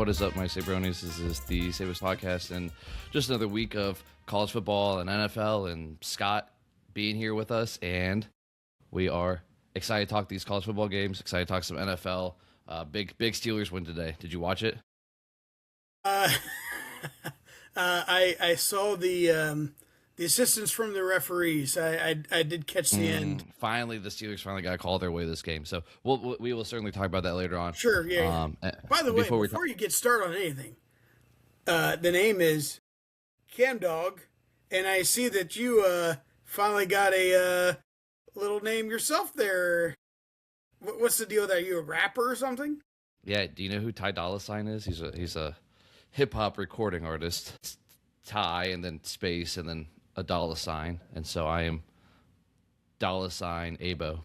What is up, my Sabronis? This is the Sabos podcast, and just another week of college football and NFL, and Scott being here with us, and we are excited to talk these college football games, excited to talk some NFL. Big Steelers win today. Did you watch it? I saw the assistance from the referees. I did catch the end. Finally, the Steelers finally got to call their way this game. So we will certainly talk about that later on. Sure, yeah. By the way, before you get started on anything, the name is CamDog, and I see that you finally got a little name yourself there. What's the deal there? Are you a rapper or something? Yeah. Do you know who Ty Dolla $ign is? He's a hip hop recording artist. It's Ty and then space and then a $sign, and so I am $sign Abo.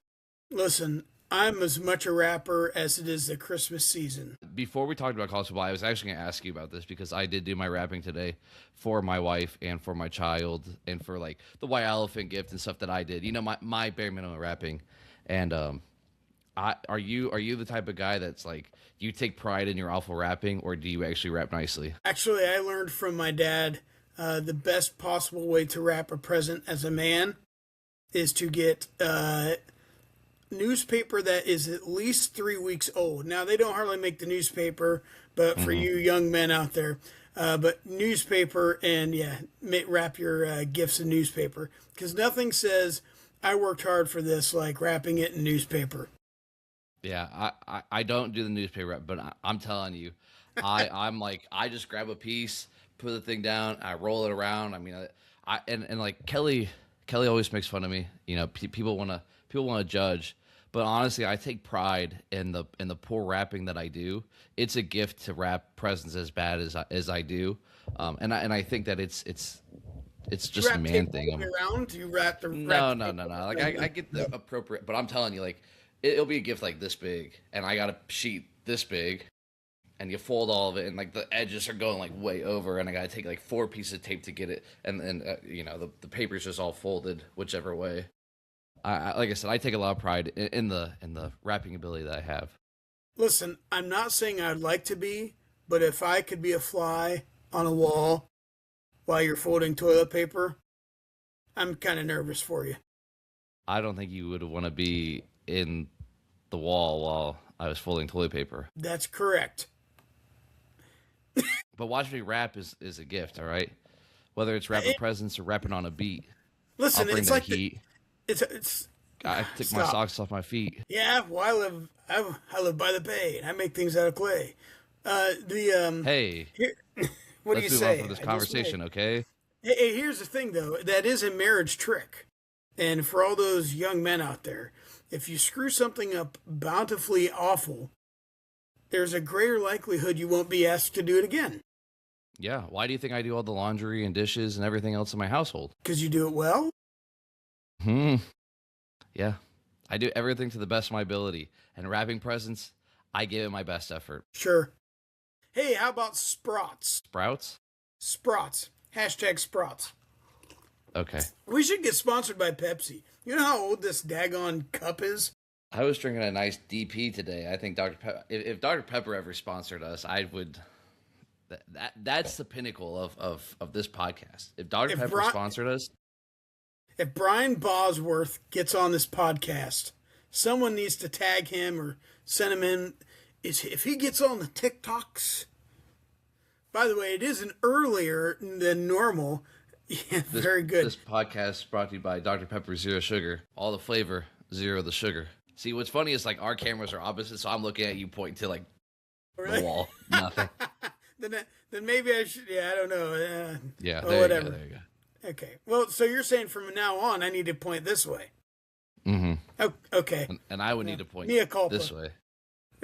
Listen, I'm as much a rapper as it is the Christmas season. Before we talked about college football, I was actually going to ask you about this because I did do my rapping today for my wife and for my child and for like the white elephant gift and stuff that I did. You know, my bare minimum rapping. And are you the type of guy that's like, do you take pride in your awful rapping, or do you actually rap nicely? Actually, I learned from my dad the best possible way to wrap a present as a man is to get newspaper that is at least 3 weeks old. Now, they don't hardly make the newspaper, but for you young men out there, but newspaper and, wrap your gifts in newspaper. Because nothing says, I worked hard for this, like wrapping it in newspaper. Yeah, I don't do the newspaper wrap, but I'm telling you, I'm like, I just grab a piece, put the thing down, I roll it around. I mean, and like Kelly always makes fun of me. You know, people want to judge, but honestly, I take pride in the poor rapping that I do. It's a gift to wrap presents as bad as I do, and I think that it's just a man thing. Around? You wrap the no. Like I get the appropriate, but I'm telling you, like it'll be a gift like this big, and I got a sheet this big, and you fold all of it, and like the edges are going like way over, and I got to take like 4 pieces of tape to get it, and you know the paper's just all folded whichever way. I like I said, I take a lot of pride in the wrapping ability that I have. Listen, I'm not saying I'd like to be, but if I could be a fly on a wall while you're folding toilet paper, I'm kind of nervous for you. I don't think you would want to be in the wall while I was folding toilet paper. That's correct. But watch me rap is a gift, all right? Whether it's wrapping presents or rapping on a beat. Listen, I'll bring it's the like heat. I took Stop. my socks off my feet. Yeah, well, I live by the bay, and I make things out of clay. Hey, here, what do you say? Let's move on from this conversation, okay? Hey, here's the thing, though. That is a marriage trick. And for all those young men out there, if you screw something up bountifully awful, there's a greater likelihood you won't be asked to do it again. Yeah. Why do you think I do all the laundry and dishes and everything else in my household? Because you do it well? Yeah. I do everything to the best of my ability. And wrapping presents, I give it my best effort. Sure. Hey, how about Sprouts? Sprouts? Sprouts. Hashtag Sprouts. Okay. We should get sponsored by Pepsi. You know how old this daggone cup is? I was drinking a nice DP today. I think Dr. Pepper, if Dr. Pepper ever sponsored us, I would. That's the pinnacle of this podcast. If Dr. Pepper sponsored us. If Brian Bosworth gets on this podcast, someone needs to tag him or send him in. If he gets on the TikToks. By the way, it isn't earlier than normal. Yeah, very good. This podcast is brought to you by Dr. Pepper Zero Sugar. All the flavor, zero the sugar. See, what's funny is like our cameras are opposite, so I'm looking at you pointing to like the wall. Nothing. Then maybe I should. Yeah, I don't know. Yeah, well, whatever. There you go. Okay. Well, so you're saying from now on, I need to point this way. Mm-hmm. Oh, okay. And I would need to point this way.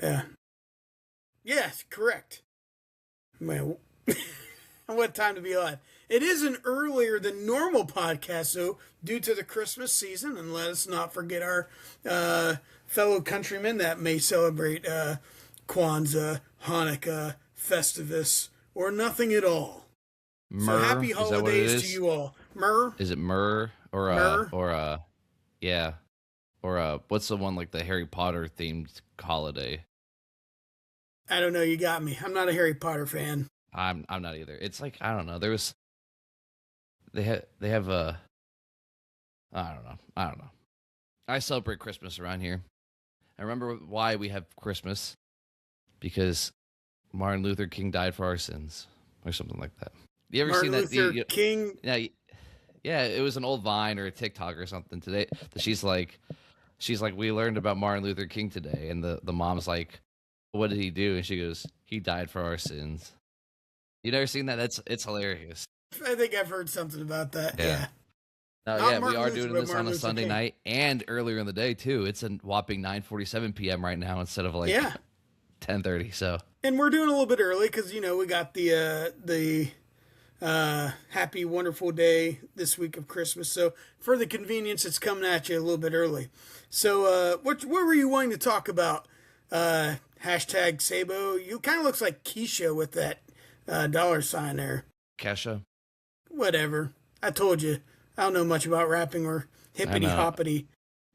Yeah. Yes, correct. Man, what time to be alive. It is an earlier than normal podcast, though, due to the Christmas season, and let us not forget our fellow countrymen that may celebrate Kwanzaa, Hanukkah, Festivus, or nothing at all. Myrrh, so happy holidays to you all. Myrrh? Is it myrrh or yeah, or what's the one like the Harry Potter themed holiday? I don't know. You got me. I'm not a Harry Potter fan. I'm not either. It's like I don't know. They have a I don't know. I celebrate Christmas around here. I remember why we have Christmas because Martin Luther King died for our sins or something like that. You ever Martin seen that? Luther King. Yeah, yeah. It was an old Vine or a TikTok or something today. That she's like, we learned about Martin Luther King today, and the mom's like, what did he do? And she goes, he died for our sins. You never seen that? It's hilarious. I think I've heard something about that. Yeah. No, yeah, we Martin are Luther, doing but this Martin on a Luther Sunday King. night and earlier in the day too. It's a whopping 9:47 p.m. right now instead of like 10:30. So, and we're doing a little bit early because we got the happy wonderful day this week of Christmas. So for the convenience, it's coming at you a little bit early. So what were you wanting to talk about? Hashtag Sabo. You kind of looks like Keisha with that $sign there. Kesha. Whatever. I told you. I don't know much about rapping or hippity hoppity.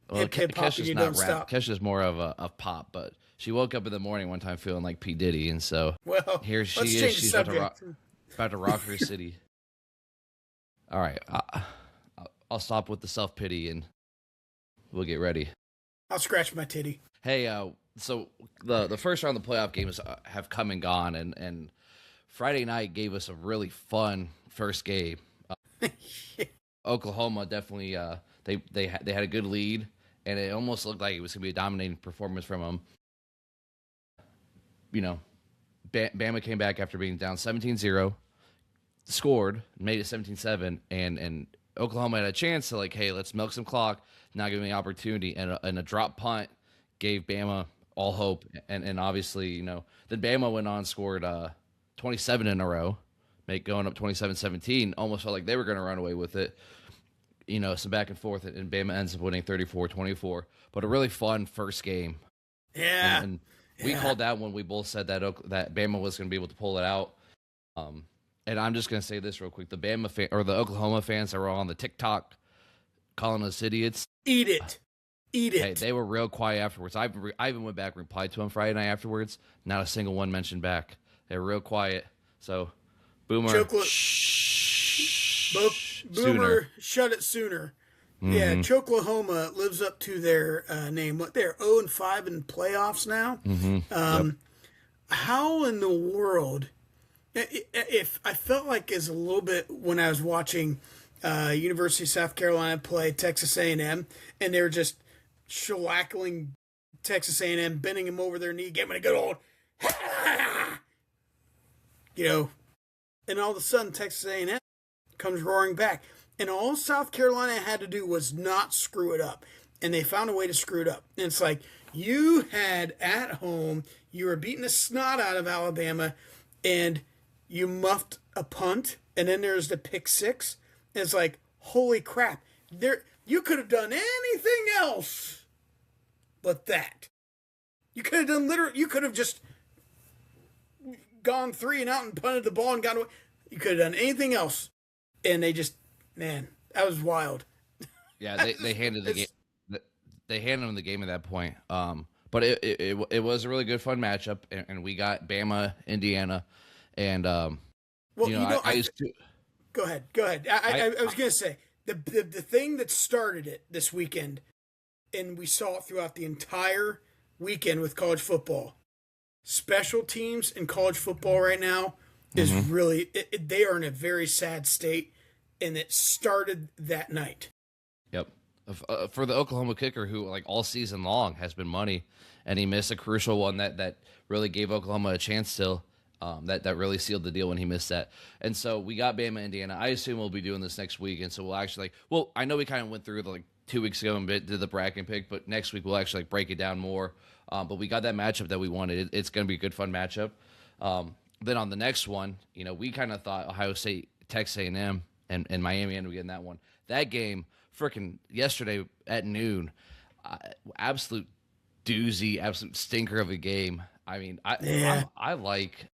Well, hip Kesha's you not don't rap. stop. Kesha's more of a pop, but she woke up in the morning one time feeling like P. Diddy, and so here she is. She's about to rock her city. All right, I'll stop with the self pity and we'll get ready. I'll scratch my titty. Hey, so the first round of the playoff games have come and gone, and Friday night gave us a really fun first game. Oklahoma definitely they had a good lead, and it almost looked like it was going to be a dominating performance from them. Bama came back after being down 17-0, scored, made it 17-7, and Oklahoma had a chance to hey, let's milk some clock, not give me an opportunity, and a drop punt gave Bama all hope, and obviously then Bama went on, scored 27 in a row, going up 27-17, almost felt like they were going to run away with it. Some back and forth, and Bama ends up winning 34-24. But a really fun first game. Yeah. And we called that one. We both said that Bama was going to be able to pull it out. And I'm just going to say this real quick. The the Oklahoma fans that were on the TikTok calling us idiots. Eat it. Hey, they were real quiet afterwards. I even went back and replied to them Friday night afterwards. Not a single one mentioned back. They were real quiet. So, Boomer. Boomer, shut it sooner. Mm-hmm. Yeah, Choklahoma lives up to their name. What, they're 0-5 in playoffs now? Mm-hmm. How in the world? If I felt like is a little bit when I was watching University of South Carolina play Texas A&M, and they were just shellackling Texas A&M, bending them over their knee, giving a good old, and all of a sudden Texas A&M comes roaring back. And all South Carolina had to do was not screw it up. And they found a way to screw it up. And it's like, you had at home, you were beating the snot out of Alabama, and you muffed a punt, and then there's the pick six. And it's like, holy crap. You could have done anything else but that. You could have just gone 3 and out and punted the ball and got away. You could have done anything else. And they just, man, that was wild. Yeah, they handed the game. They handed them the game at that point. But it was a really good, fun matchup, and we got Bama, Indiana, and I used to. Go ahead. I was gonna say the thing that started it this weekend, and we saw it throughout the entire weekend with college football. Special teams in college football right now is really they are in a very sad state, and it started that night. Yep. For the Oklahoma kicker, who all season long has been money, and he missed a crucial one that really gave Oklahoma a chance still. That really sealed the deal when he missed that. And so we got Bama, Indiana. I assume we'll be doing this next week, and so we'll actually I know we kind of went through 2 weeks ago and did the bracket pick, but next week we'll actually break it down more. But we got that matchup that we wanted. It's going to be a good, fun matchup. Then on the next one, we kind of thought Ohio State, Texas A&M, and Miami ended up getting that one. That game, freaking yesterday at noon, absolute doozy, absolute stinker of a game. I mean, I like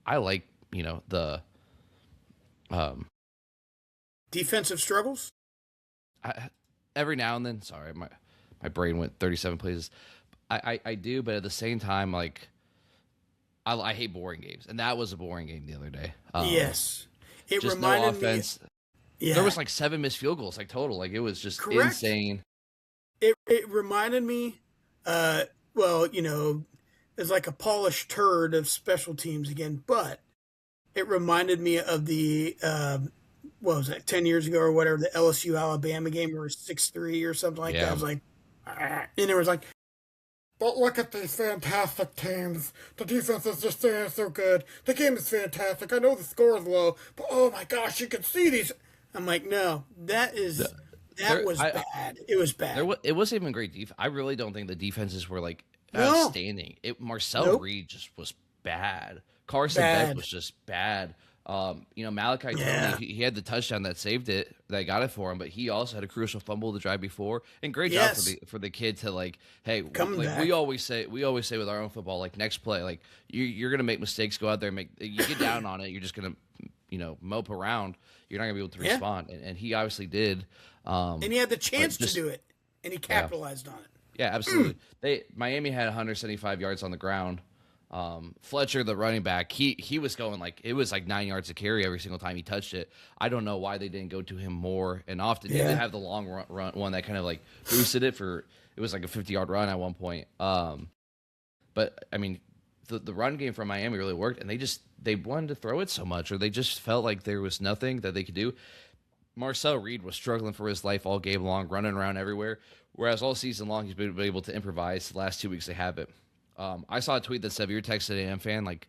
the defensive struggles. Every now and then, sorry, my brain went 37 places. I do, but at the same time, I hate boring games, and that was a boring game the other day. Yes. It Just no reminded me. offense. Yeah. There was like 7 missed field goals, like total. Like it was just Correct. insane. It reminded me, well, it's like a polished turd of special teams again, but it reminded me of the, what was that, 10 years ago or whatever, the LSU Alabama game where it was 6-3 or something like that. I was like, and it was like, but look at these fantastic teams. The defense is just so good. The game is fantastic. I know the score is low, but oh my gosh, you can see these. I'm like, no, that was bad. It was bad. It wasn't even great defense. I really don't think the defenses were like outstanding. Marcel Reed just was bad. Carson Beck was just bad. Malachi Tony, he had the touchdown that saved it, that got it for him, but he also had a crucial fumble the drive before. And great job for the kid to like, hey, like we always say with our own football, like next play, like you're gonna make mistakes, go out there and you get down on it, you're just gonna mope around. You're not gonna be able to respond, and he obviously did. And he had the chance to do it, and he capitalized on it. Yeah, absolutely. Miami had 175 yards on the ground. Fletcher, the running back, he was going like it was like 9 yards a carry every single time he touched it. I don't know why they didn't go to him more and often. Yeah. They did have the long run one that kind of like boosted it for. It was like a 50-yard run at one point. But I mean, the run game from Miami really worked, and they wanted to throw it so much, or they just felt like there was nothing that they could do. Marcel Reed was struggling for his life all game long, running around everywhere. Whereas all season long, he's been able to improvise. The last 2 weeks they haven't. I saw a tweet that said, if you're a Texas A&M fan, like,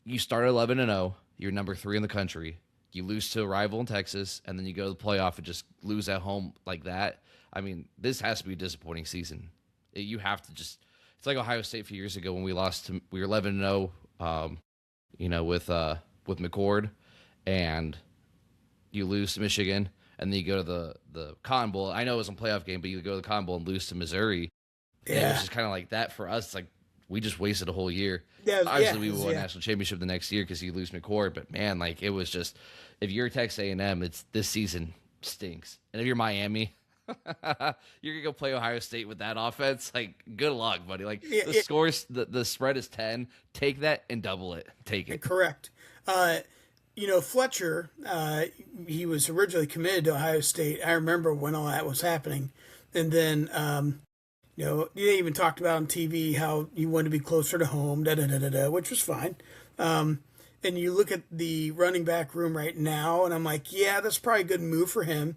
you start 11-0, you're number 3 in the country, you lose to a rival in Texas, and then you go to the playoff and just lose at home like that. I mean, this has to be a disappointing season. You have to just – it's like Ohio State a few years ago when we lost to – we were 11-0, with McCord, and you lose to Michigan, and then you go to the Cotton Bowl. I know it was a playoff game, but you go to the Cotton Bowl and lose to Missouri. Yeah. And it was just kind of like that for us. It's like we just wasted a whole year. Yeah, obviously, we won a national championship the next year because you lose McCord. But, man, like it was just – if you're Texas A&M, this season stinks. And if you're Miami – you're gonna go play Ohio State with that offense. Like, good luck, buddy. Like scores, the spread is 10. Take that and double it. Take it. Correct. Fletcher, he was originally committed to Ohio State. I remember when all that was happening, and then they even talked about on TV how you wanted to be closer to home, which was fine. And you look at the running back room right now, and I'm like, yeah, that's probably a good move for him.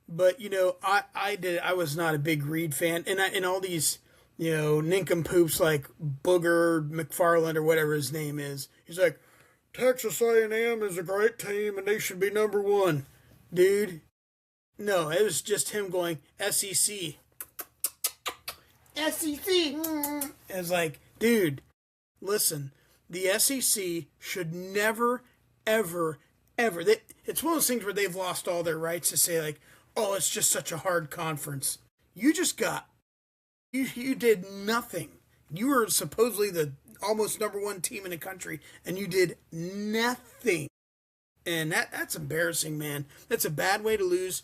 But I was not a big Reed fan, and all these nincompoops like Booger McFarland or whatever his name is. He's like, Texas A&M is a great team and they should be number 1, dude. No, it was just him going SEC. It was like, dude, listen, the SEC should never, ever, ever. It's one of those things where they've lost all their rights to say like, oh, it's just such a hard conference. You just got, you did nothing. You were supposedly the almost number 1 team in the country, and you did nothing. And that's embarrassing, man. That's a bad way to lose.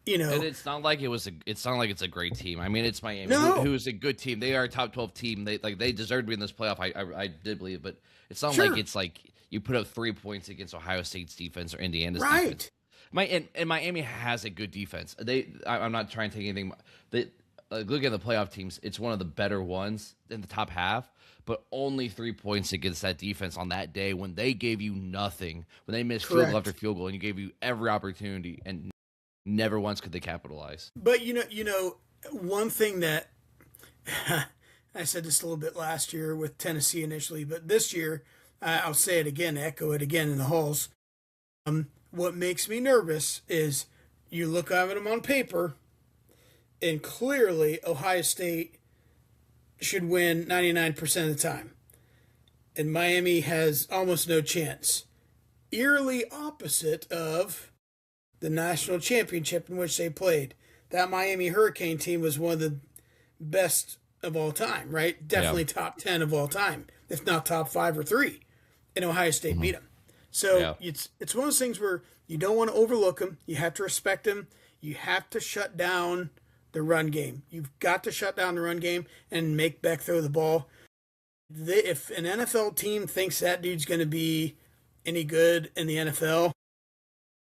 And it's not like it's a great team. I mean, it's Miami, no. who is a good team. They are a top 12 team. They deserve to be in this playoff. I did believe, but it's not like it's like you put up 3 points against Ohio State's defense or Indiana's defense. And Miami has a good defense. I'm not trying to take anything. Look at the playoff teams. It's one of the better ones in the top half, but only 3 points against that defense on that day when they gave you nothing, when they missed field goal after field goal, and you gave you every opportunity, and never once could they capitalize. But one thing that I said this a little bit last year with Tennessee initially, but this year I'll say it again, echo it again in the halls. What makes me nervous is you look at them on paper, and clearly Ohio State should win 99% of the time. And Miami has almost no chance. Eerily opposite of the national championship in which they played. That Miami Hurricane team was one of the best of all time, right? Definitely top 10 of all time, if not top 5 or 3. And Ohio State beat them. So it's one of those things where you don't want to overlook them. You have to respect them. You have to shut down the run game. You've got to shut down the run game and make Beck throw the ball. if an NFL team thinks that dude's going to be any good in the NFL,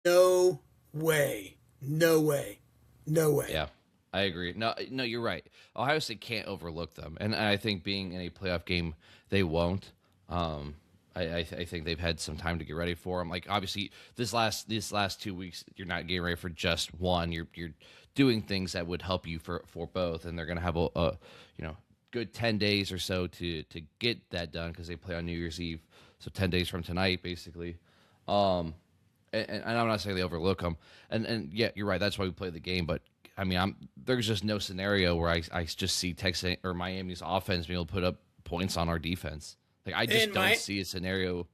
no way. No way. No way. Yeah, I agree. No, you're right. Ohio State can't overlook them, and I think being in a playoff game, they won't. I think they've had some time to get ready for them. Like obviously, these last 2 weeks, you're not getting ready for just one. You're doing things that would help you for both, and they're going to have a good 10 days or so to get that done because they play on New Year's Eve, so 10 days from tonight, basically. And I'm not saying they overlook them, and yeah, you're right. That's why we play the game. But I mean, there's just no scenario where I just see Texas or Miami's offense being able to put up points on our defense. Like I just don't see a scenario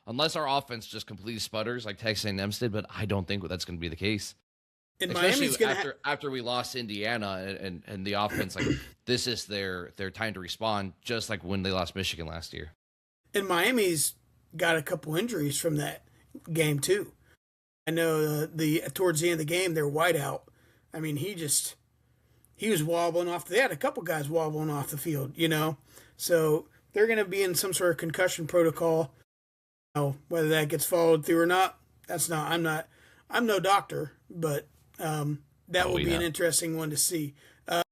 unless our offense just completely sputters like Texas A&M's did. But I don't think that's going to be the case. And especially Miami's after we lost Indiana and the offense, like this is their time to respond, just like when they lost Michigan last year. And Miami's got a couple injuries from that game too. I know towards the end of the game, their wideout. I mean, he was wobbling off. They had a couple guys wobbling off the field, So they're going to be in some sort of concussion protocol. Whether that gets followed through or not, I'm no doctor, but that will be an interesting one to see. And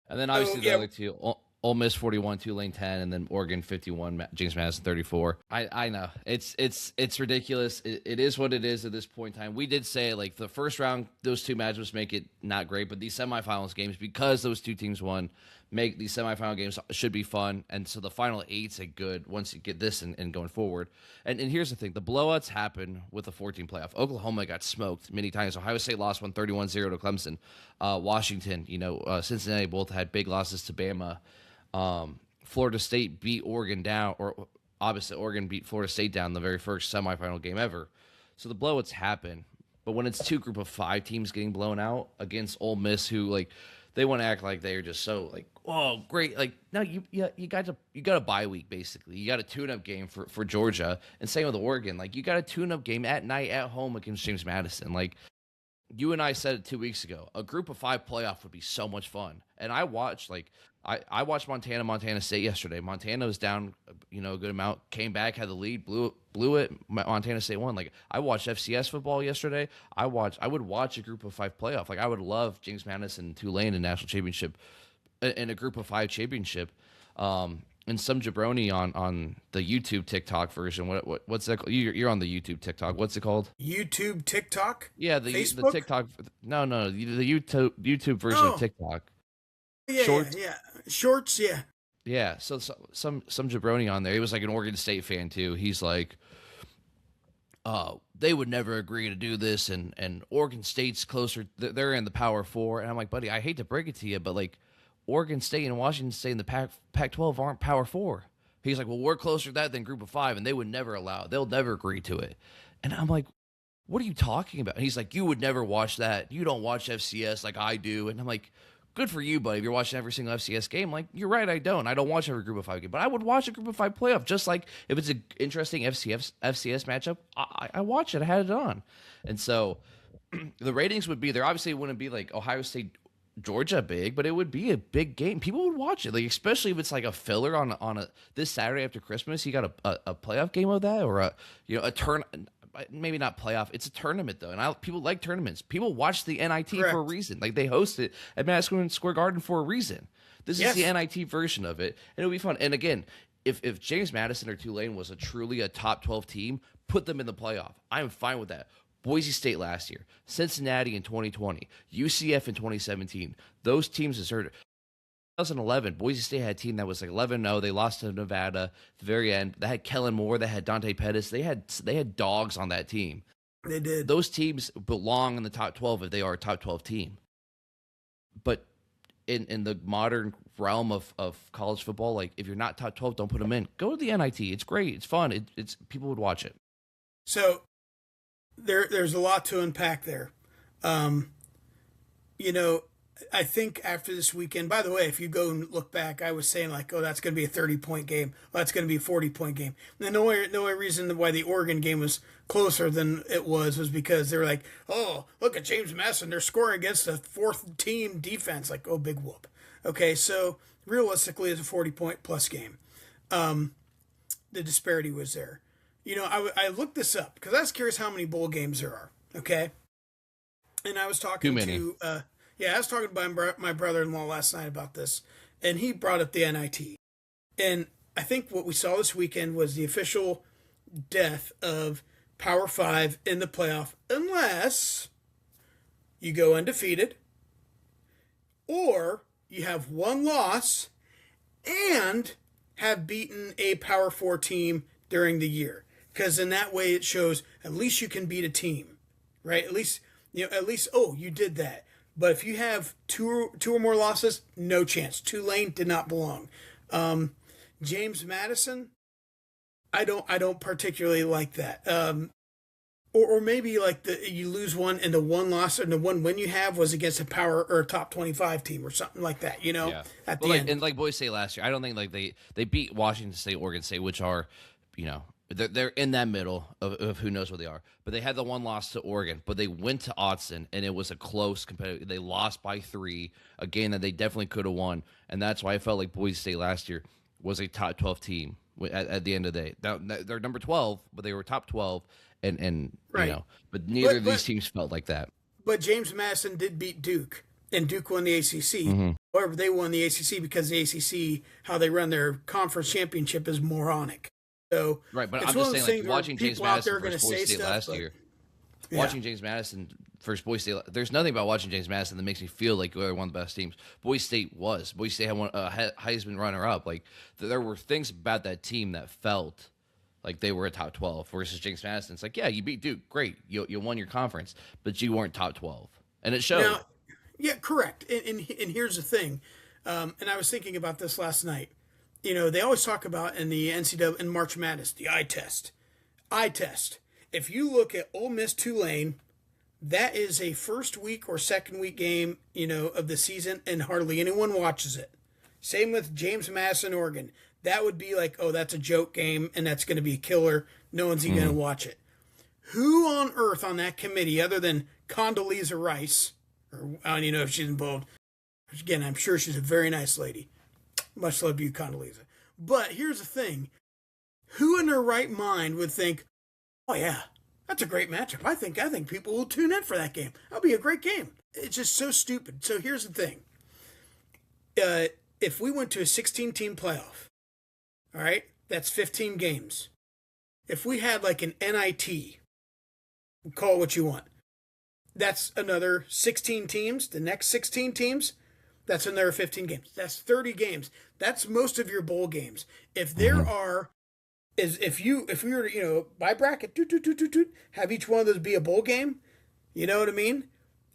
then obviously the other two, Ole Miss 41, Tulane 10, and then Oregon 51, James Madison 34. I know it's ridiculous. It is what it is at this point in time. We did say like the first round, those two matchups make it not great, but these semifinals games, because those two teams won, make these semifinal games should be fun. And so the final eight's a good once you get this and going forward. And here's the thing: the blowouts happen with the 14 playoff. Oklahoma got smoked many times. Ohio State lost 31-0 to Clemson. Washington, Cincinnati both had big losses to Bama. Florida State beat Oregon down, or obviously Oregon beat Florida State down the very first semifinal game ever. So the blowouts happen, but when it's two group of five teams getting blown out against Ole Miss, who they want to act like they're just so oh great, no, you got a bye week basically. You got a tune-up game for Georgia, and same with Oregon. You got a tune-up game at night at home against James Madison. You and I said it 2 weeks ago, a group of five playoff would be so much fun. And I watched I watched Montana State yesterday. Montana was down, a good amount, came back, had the lead, blew it. Montana State won. I watched FCS football yesterday. I would watch a group of five playoff. I would love James Madison, Tulane, and national championship, in a group of five championship. And some jabroni on the YouTube TikTok version. What's that called? You're on the YouTube TikTok. What's it called? YouTube TikTok? Yeah, the TikTok. No, the YouTube version of TikTok. Yeah, Shorts? Yeah. Shorts, yeah. Yeah, so some jabroni on there. He was an Oregon State fan too. He's like, they would never agree to do this, and Oregon State's closer. They're in the Power Four, and I'm like, buddy, I hate to break it to you, but Oregon State and Washington State in the Pac-12 aren't Power Four. He's like, well, we're closer to that than Group of Five, and they would never allow it. They'll never agree to it. And I'm like, what are you talking about? And he's like, you would never watch that. You don't watch FCS like I do. And I'm like, good for you, buddy. If you're watching every single FCS game, you're right, I don't. I don't watch every Group of Five game, but I would watch a Group of Five playoff. Just like if it's an interesting FCS matchup, I watch it. I had it on. And so the ratings would be there. Obviously, it wouldn't be Ohio State, Georgia big, but it would be a big game. People would watch it, especially if it's a filler on this Saturday after Christmas. You got a playoff game of that, or a turn. Maybe not playoff. It's a tournament though, and people like tournaments. People watch the NIT for a reason. They host it at Madison Square Garden for a reason. This is the NIT version of it, and it'll be fun. And again, if James Madison or Tulane was truly a top 12 team, put them in the playoff. I'm fine with that. Boise State last year, Cincinnati in 2020, UCF in 2017. Those teams deserted. 2011, Boise State had a team that was 11-0. They lost to Nevada at the very end. They had Kellen Moore. They had Dante Pettis. They had dogs on that team. They did. Those teams belong in the top 12 if they are a top 12 team. But in the modern realm of college football, if you're not top 12, don't put them in. Go to the NIT. It's great. It's fun. It's people would watch it. So there's a lot to unpack there. I think after this weekend, by the way, if you go and look back, I was saying that's going to be a 30-point game. Well, that's going to be a 40-point game. And the only reason why the Oregon game was closer than it was because they were oh, look at James Madison. They're scoring against a fourth-team defense. Oh, big whoop. Okay, so realistically, it's a 40-point plus game. the disparity was there. I looked this up because I was curious how many bowl games there are. Okay, and I was talking to I was talking to my brother-in-law last night about this, and he brought up the NIT, and I think what we saw this weekend was the official death of Power 5 in the playoff, unless you go undefeated, or you have one loss and have beaten a Power 4 team during the year. Because in that way it shows at least you can beat a team, right? At least, oh, you did that. But if you have two or more losses, no chance. Tulane did not belong. James Madison, I don't particularly like that. Or maybe like you lose one and the one loss and the one win you have was against a power or a top 25 team or something like that, Yeah. At the end. And like Boise State last year, I don't think like they beat Washington State, Oregon State, which are, they're in that middle of who knows where they are. But they had the one loss to Oregon, but they went to Autzen, and it was a close competitive. They lost by 3, a game that they definitely could have won. And that's why I felt like Boise State last year was a top 12 team at the end of the day. Now, they're number 12, but they were top 12, and right. But neither of these teams felt like that. But James Madison did beat Duke, and Duke won the ACC. Mm-hmm. However, they won the ACC because the ACC, how they run their conference championship, is moronic. So right, but I'm just saying, like, watching James Madison versus Boise State last year, watching James Madison versus Boise State, there's nothing about watching James Madison that makes me feel like they're one of the best teams. Boise State had one Heisman runner-up. Like, there were things about that team that felt like they were a top 12 versus James Madison. It's like, yeah, you beat Duke, great, you won your conference, but you weren't top 12, and it showed. Now, yeah, correct. And here's the thing, and I was thinking about this last night. They always talk about in the NCAA in March Madness, the eye test. Eye test. If you look at Ole Miss Tulane, that is a first week or second week game, of the season, and hardly anyone watches it. Same with James Madison, Oregon. That would be like, oh, that's a joke game, and that's going to be a killer. No one's even going to watch it. Who on earth on that committee, other than Condoleezza Rice, or I don't even know if she's involved. Again, I'm sure she's a very nice lady. Much love to you, Condoleezza. But here's the thing. Who in their right mind would think, oh, yeah, that's a great matchup. I think people will tune in for that game. That'll be a great game. It's just so stupid. So here's the thing. If we went to a 16-team playoff, all right, that's 15 games. If we had like an NIT, call it what you want, that's another 16 teams. The next 16 teams, that's another 15 games. That's 30 games. That's most of your bowl games. If there are, if we were to, by bracket, have each one of those be a bowl game, you know what I mean?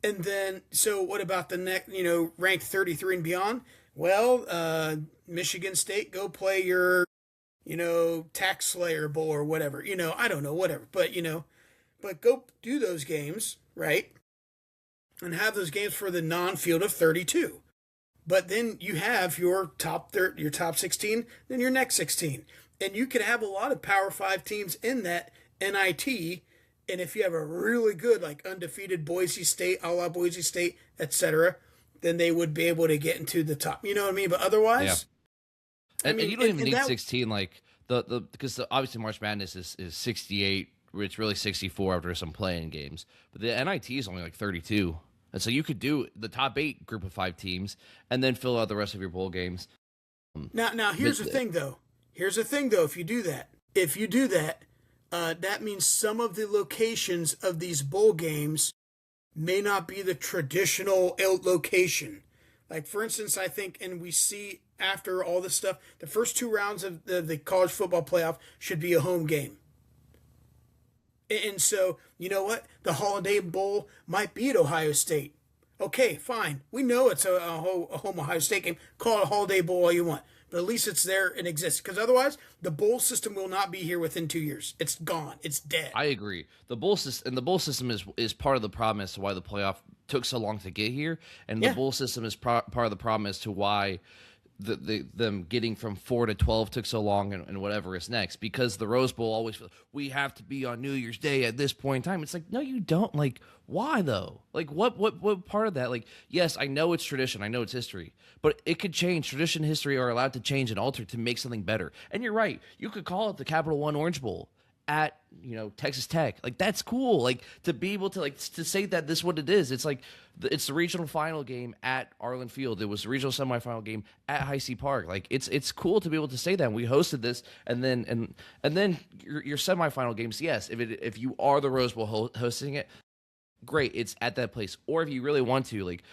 And then, so what about the next, ranked 33 and beyond? Well, Michigan State, go play your, Tax Slayer Bowl or whatever. I don't know, whatever. But, but go do those games, right? And have those games for the non-field of 32. But then you have your top 16, then your next 16. And you could have a lot of Power 5 teams in that NIT. And if you have a really good, like, undefeated Boise State, a la Boise State, etc., then they would be able to get into the top. You know what I mean? But otherwise... Yeah. And you don't even need 16, like, because obviously March Madness is 68, it's really 64 after some playing games. But the NIT is only like 32. And so you could do the top 8 group of 5 teams and then fill out the rest of your bowl games. Now here's the thing, though. If you do that, that means some of the locations of these bowl games may not be the traditional location. Like, for instance, I think, and we see after all this stuff, the first 2 rounds of the college football playoff should be a home game. And so, you know what? The Holiday Bowl might be at Ohio State. Okay, fine. We know it's a home Ohio State game. Call it a Holiday Bowl all you want. But at least it's there and exists. Because otherwise, the bowl system will not be here within 2 years. It's gone. It's dead. I agree. The bowl system is part of the problem as to why the playoff took so long to get here. And the bowl system is part of the problem as to why them getting from 4 to 12 took so long, and whatever is next, because the Rose Bowl always feels we have to be on New Year's Day at this point in time. It's like, no, you don't. Like, why though? Like, what part of that? Like, yes, I know it's tradition, I know it's history, but it could change. Tradition, history are allowed to change and alter to make something better. And you're right, you could call it the Capital One Orange Bowl at Texas Tech. Like, that's cool. Like, to be able to to say that this is what it is. It's like it's the regional final game at Arlen Field. It was the regional semifinal game at Heisey Park. Like, it's cool to be able to say that. And we hosted this, and then your semifinal games. Yes, if you are the Rose Bowl hosting it, great. It's at that place. Or if you really want to, like,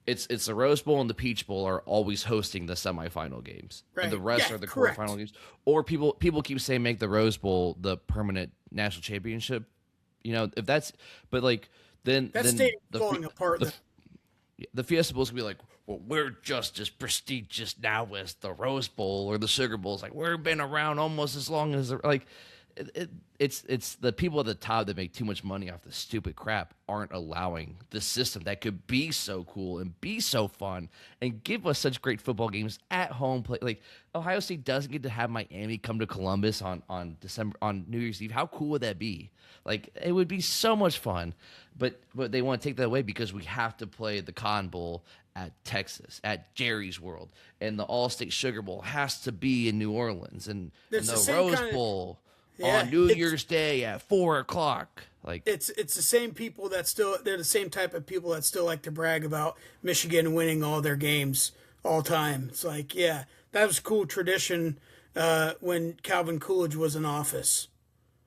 it's the Rose Bowl and the Peach Bowl are always hosting the semifinal games. Right. And the rest Yeah, are the correct. quarterfinal games. Or people keep saying make the Rose Bowl the permanent national championship. If that's, but like then stadium's the falling apart. the Fiesta Bowl's gonna be like, well, we're just as prestigious now as the Rose Bowl or the Sugar Bowl. It's like, we've been around almost as long as it's the people at the top that make too much money off this stupid crap aren't allowing the system that could be so cool and be so fun and give us such great football games at home. Like, Ohio State doesn't get to have Miami come to Columbus on New Year's Eve. How cool would that be? Like, it would be so much fun, but they want to take that away because we have to play the Cotton Bowl at Texas, at Jerry's World, and the All-State Sugar Bowl has to be in New Orleans, and the Rose Bowl on New Year's Day at 4:00. Like, it's the same people they're the same type of people that still like to brag about Michigan winning all their games all time. It's like, yeah, that was cool tradition when Calvin Coolidge was in office.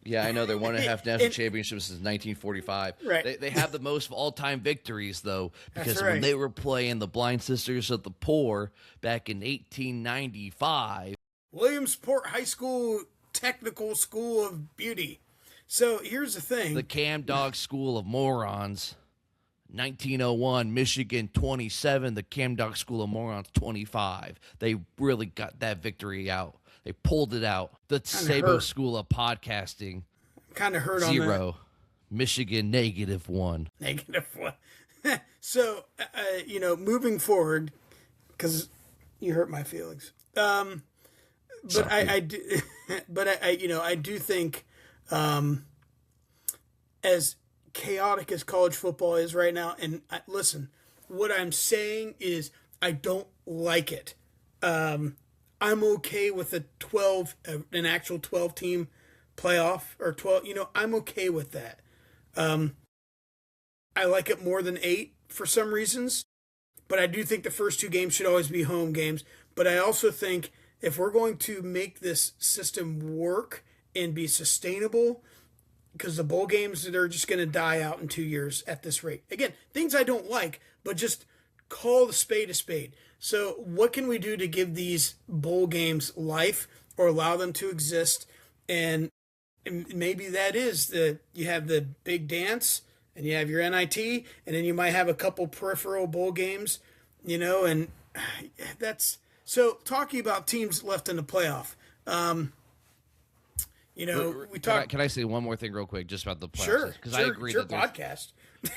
Yeah, I know they're 1.5 national championships since 1945. Right. They have the most of all-time victories, though, because That's right. when they were playing the Blind Sisters of the Poor back in 1895. Williamsport High School Technical School of Beauty. So here's the thing. The CamDog School of Morons. 1901, Michigan 27, the CamDog School of Morons 25. They really got that victory out. They pulled it out. The Sabo School of Podcasting. Kind of hurt 0. on that. Michigan -1. -1. So, moving forward, because you hurt my feelings. But I do, I do think, as chaotic as college football is right now, and listen, what I'm saying is I don't like it. I'm okay with an actual 12 team playoff or 12. I'm okay with that. I like it more than 8 for some reasons, but I do think the first 2 games should always be home games. But I also think if we're going to make this system work and be sustainable, because the bowl games, they're just going to die out in 2 years at this rate. Again, things I don't like, but just call the spade a spade. So what can we do to give these bowl games life or allow them to exist? And maybe that is you have the big dance and you have your NIT, and then you might have a couple peripheral bowl games, and that's so talking about teams left in the playoff. We talk. Can I say one more thing real quick just about the playoffs? Sure, because I agree that podcast.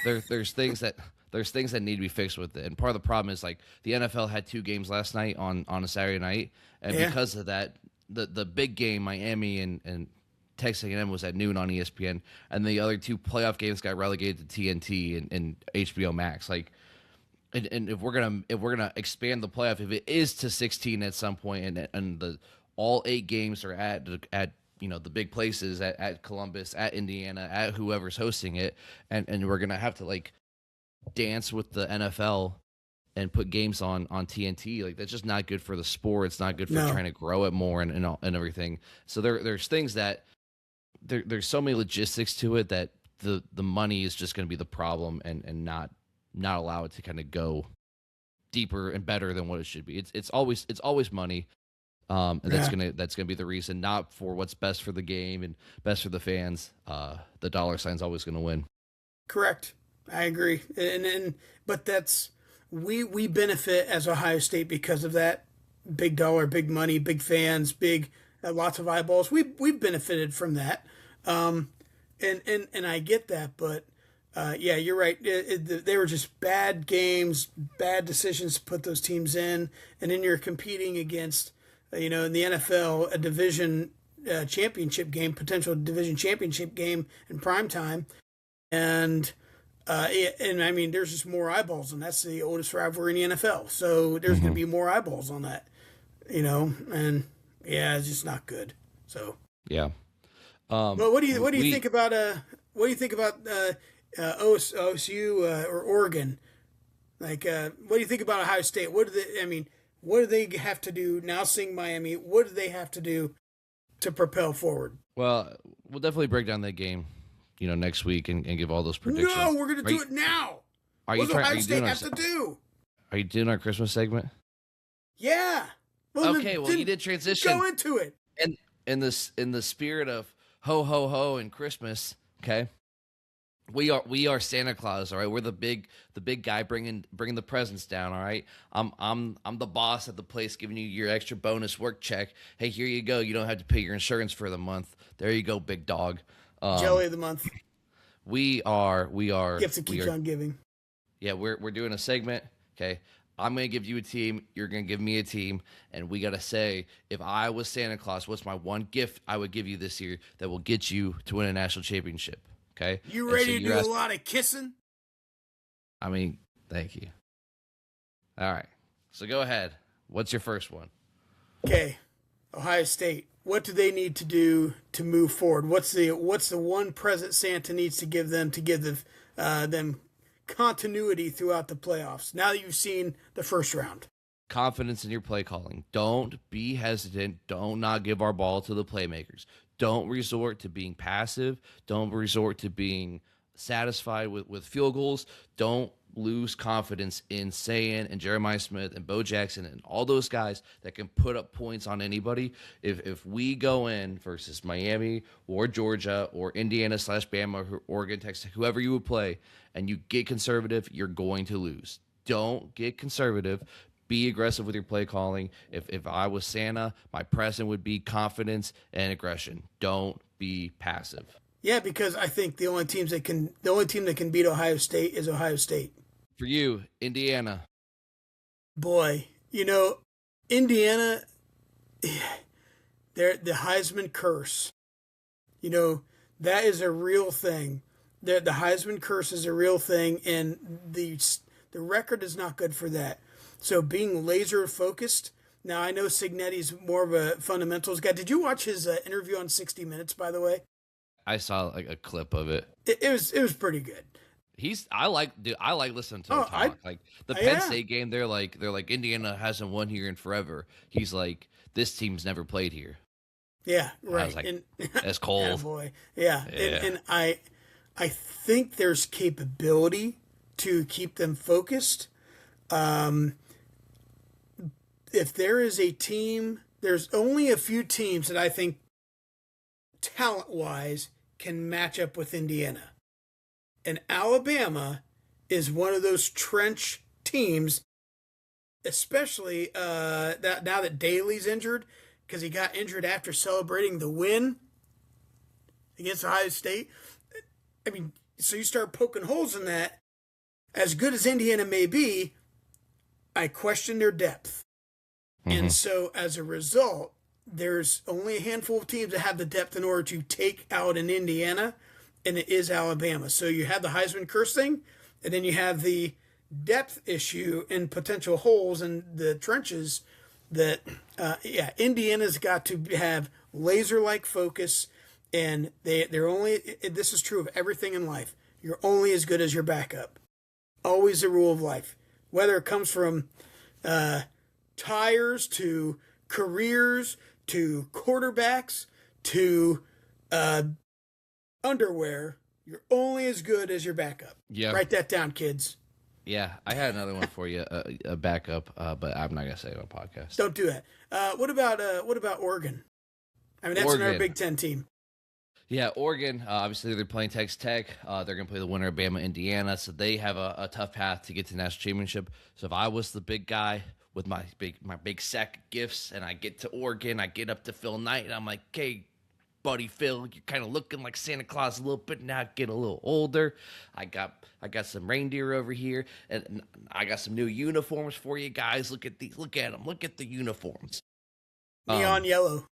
there's things that need to be fixed with it, and part of the problem is like the NFL had 2 games last night on a Saturday night, and because of that, the big game Miami and Texas A&M was at noon on ESPN, and the other 2 playoff games got relegated to TNT and HBO Max. Like, and if we're gonna expand the playoff, if it is to 16 at some point, and the all 8 games are at the big places at Columbus, at Indiana, at whoever's hosting it, and we're gonna have to like dance with the NFL and put games on TNT. Like, that's just not good for the sport. It's not good for trying to grow it more and everything. So there's things that there's so many logistics to it that the money is just going to be the problem and not allow it to kind of go deeper and better than what it should be. It's always money. And that's gonna be the reason, not for what's best for the game and best for the fans. The dollar sign's always gonna win. Correct. I agree. But that's we benefit as Ohio State because of that. Big dollar, big money, big fans, big lots of eyeballs. We've benefited from that. And I get that, but Yeah, you're right. They were just bad games, bad decisions to put those teams in, and then you're competing against, in the NFL, a division championship game, potential division championship game in prime time, and I mean, there's just more eyeballs, and that's the oldest rivalry in the NFL. So there's going to be more eyeballs on that, and yeah, it's just not good. So Yeah. but what do you think about OSU or Oregon? Like, what do you think about Ohio State? What do they have to do now? Seeing Miami, what do they have to do to propel forward? Well, we'll definitely break down that game, next week and give all those predictions. No, we're going to do it now. What does Ohio State have to do? Are you doing our Christmas segment? Yeah. Well, okay. Well, you did transition. Go into it. And in the spirit of ho ho ho and Christmas, okay. We are Santa Claus, all right. We're the big guy bringing the presents down, all right. I'm the boss at the place, giving you your extra bonus work check. Hey, here you go. You don't have to pay your insurance for the month. There you go, big dog. Jelly of the month. We are Gifts that keeps on giving. Yeah, we're doing a segment. Okay, I'm gonna give you a team. You're gonna give me a team, and we gotta say, if I was Santa Claus, what's my one gift I would give you this year that will get you to win a national championship? Okay. You ready to do a lot of kissing? I mean, thank you. All right. So go ahead. What's your first one? Okay. Ohio State. What do they need to do to move forward? What's the one present Santa needs to give them them continuity throughout the playoffs? Now that you've seen the first round. Confidence in your play calling. Don't be hesitant. Don't not give our ball to the playmakers. Don't resort to being passive. Don't resort to being satisfied with field goals. Don't lose confidence in Sayan and Jeremiah Smith and Bo Jackson and all those guys that can put up points on anybody. If we go in versus Miami or Georgia or Indiana / Bama or Oregon, Texas, whoever you would play, and you get conservative, you're going to lose. Don't get conservative. Be aggressive with your play calling. If I was Santa, my present would be confidence and aggression. Don't be passive. Yeah, because I think the only team that can beat Ohio State is Ohio State. For you, Indiana. Boy, Indiana, they're the Heisman curse. That is a real thing. The Heisman curse is a real thing, and the record is not good for that. So being laser focused. Now I know Signetti's more of a fundamentals guy. Did you watch his interview on 60 Minutes? By the way, I saw like a clip of it. It was pretty good. I like listening to him talk. Like the Penn State game, they're like Indiana hasn't won here in forever. He's like, this team's never played here. Yeah, right. I was like, that's cold. Boy, yeah. And I think there's capability to keep them focused. If there is a team, there's only a few teams that I think talent-wise can match up with Indiana. And Alabama is one of those trench teams, especially now that Daly's injured, because he got injured after celebrating the win against Ohio State. I mean, so you start poking holes in that. As good as Indiana may be, I question their depth. And so as a result, there's only a handful of teams that have the depth in order to take out an Indiana, and it is Alabama. So you have the Heisman curse thing, and then you have the depth issue and potential holes in the trenches that, Indiana's got to have laser-like focus, and they're only, this is true of everything in life, you're only as good as your backup. Always the rule of life. Whether it comes from tires to careers to quarterbacks to underwear, you're only as good as your backup. Yeah. Write that down, kids. Yeah, I had another one for you, a backup, but I'm not gonna say it on a podcast. Don't do that. What about Oregon? I mean, that's Oregon. another Big Ten team. Yeah, Oregon, obviously they're playing Texas Tech. They're going to play the winner of Bama, Indiana, so they have a tough path to get to the national championship. So if I was the big guy with my big sack of gifts and I get to Oregon, I get up to Phil Knight, and I'm like, hey, buddy Phil. You're kind of looking like Santa Claus a little bit now, getting a little older. I got some reindeer over here, and I got some new uniforms for you guys. Look at these. Look at them. Look at the uniforms. Neon yellow.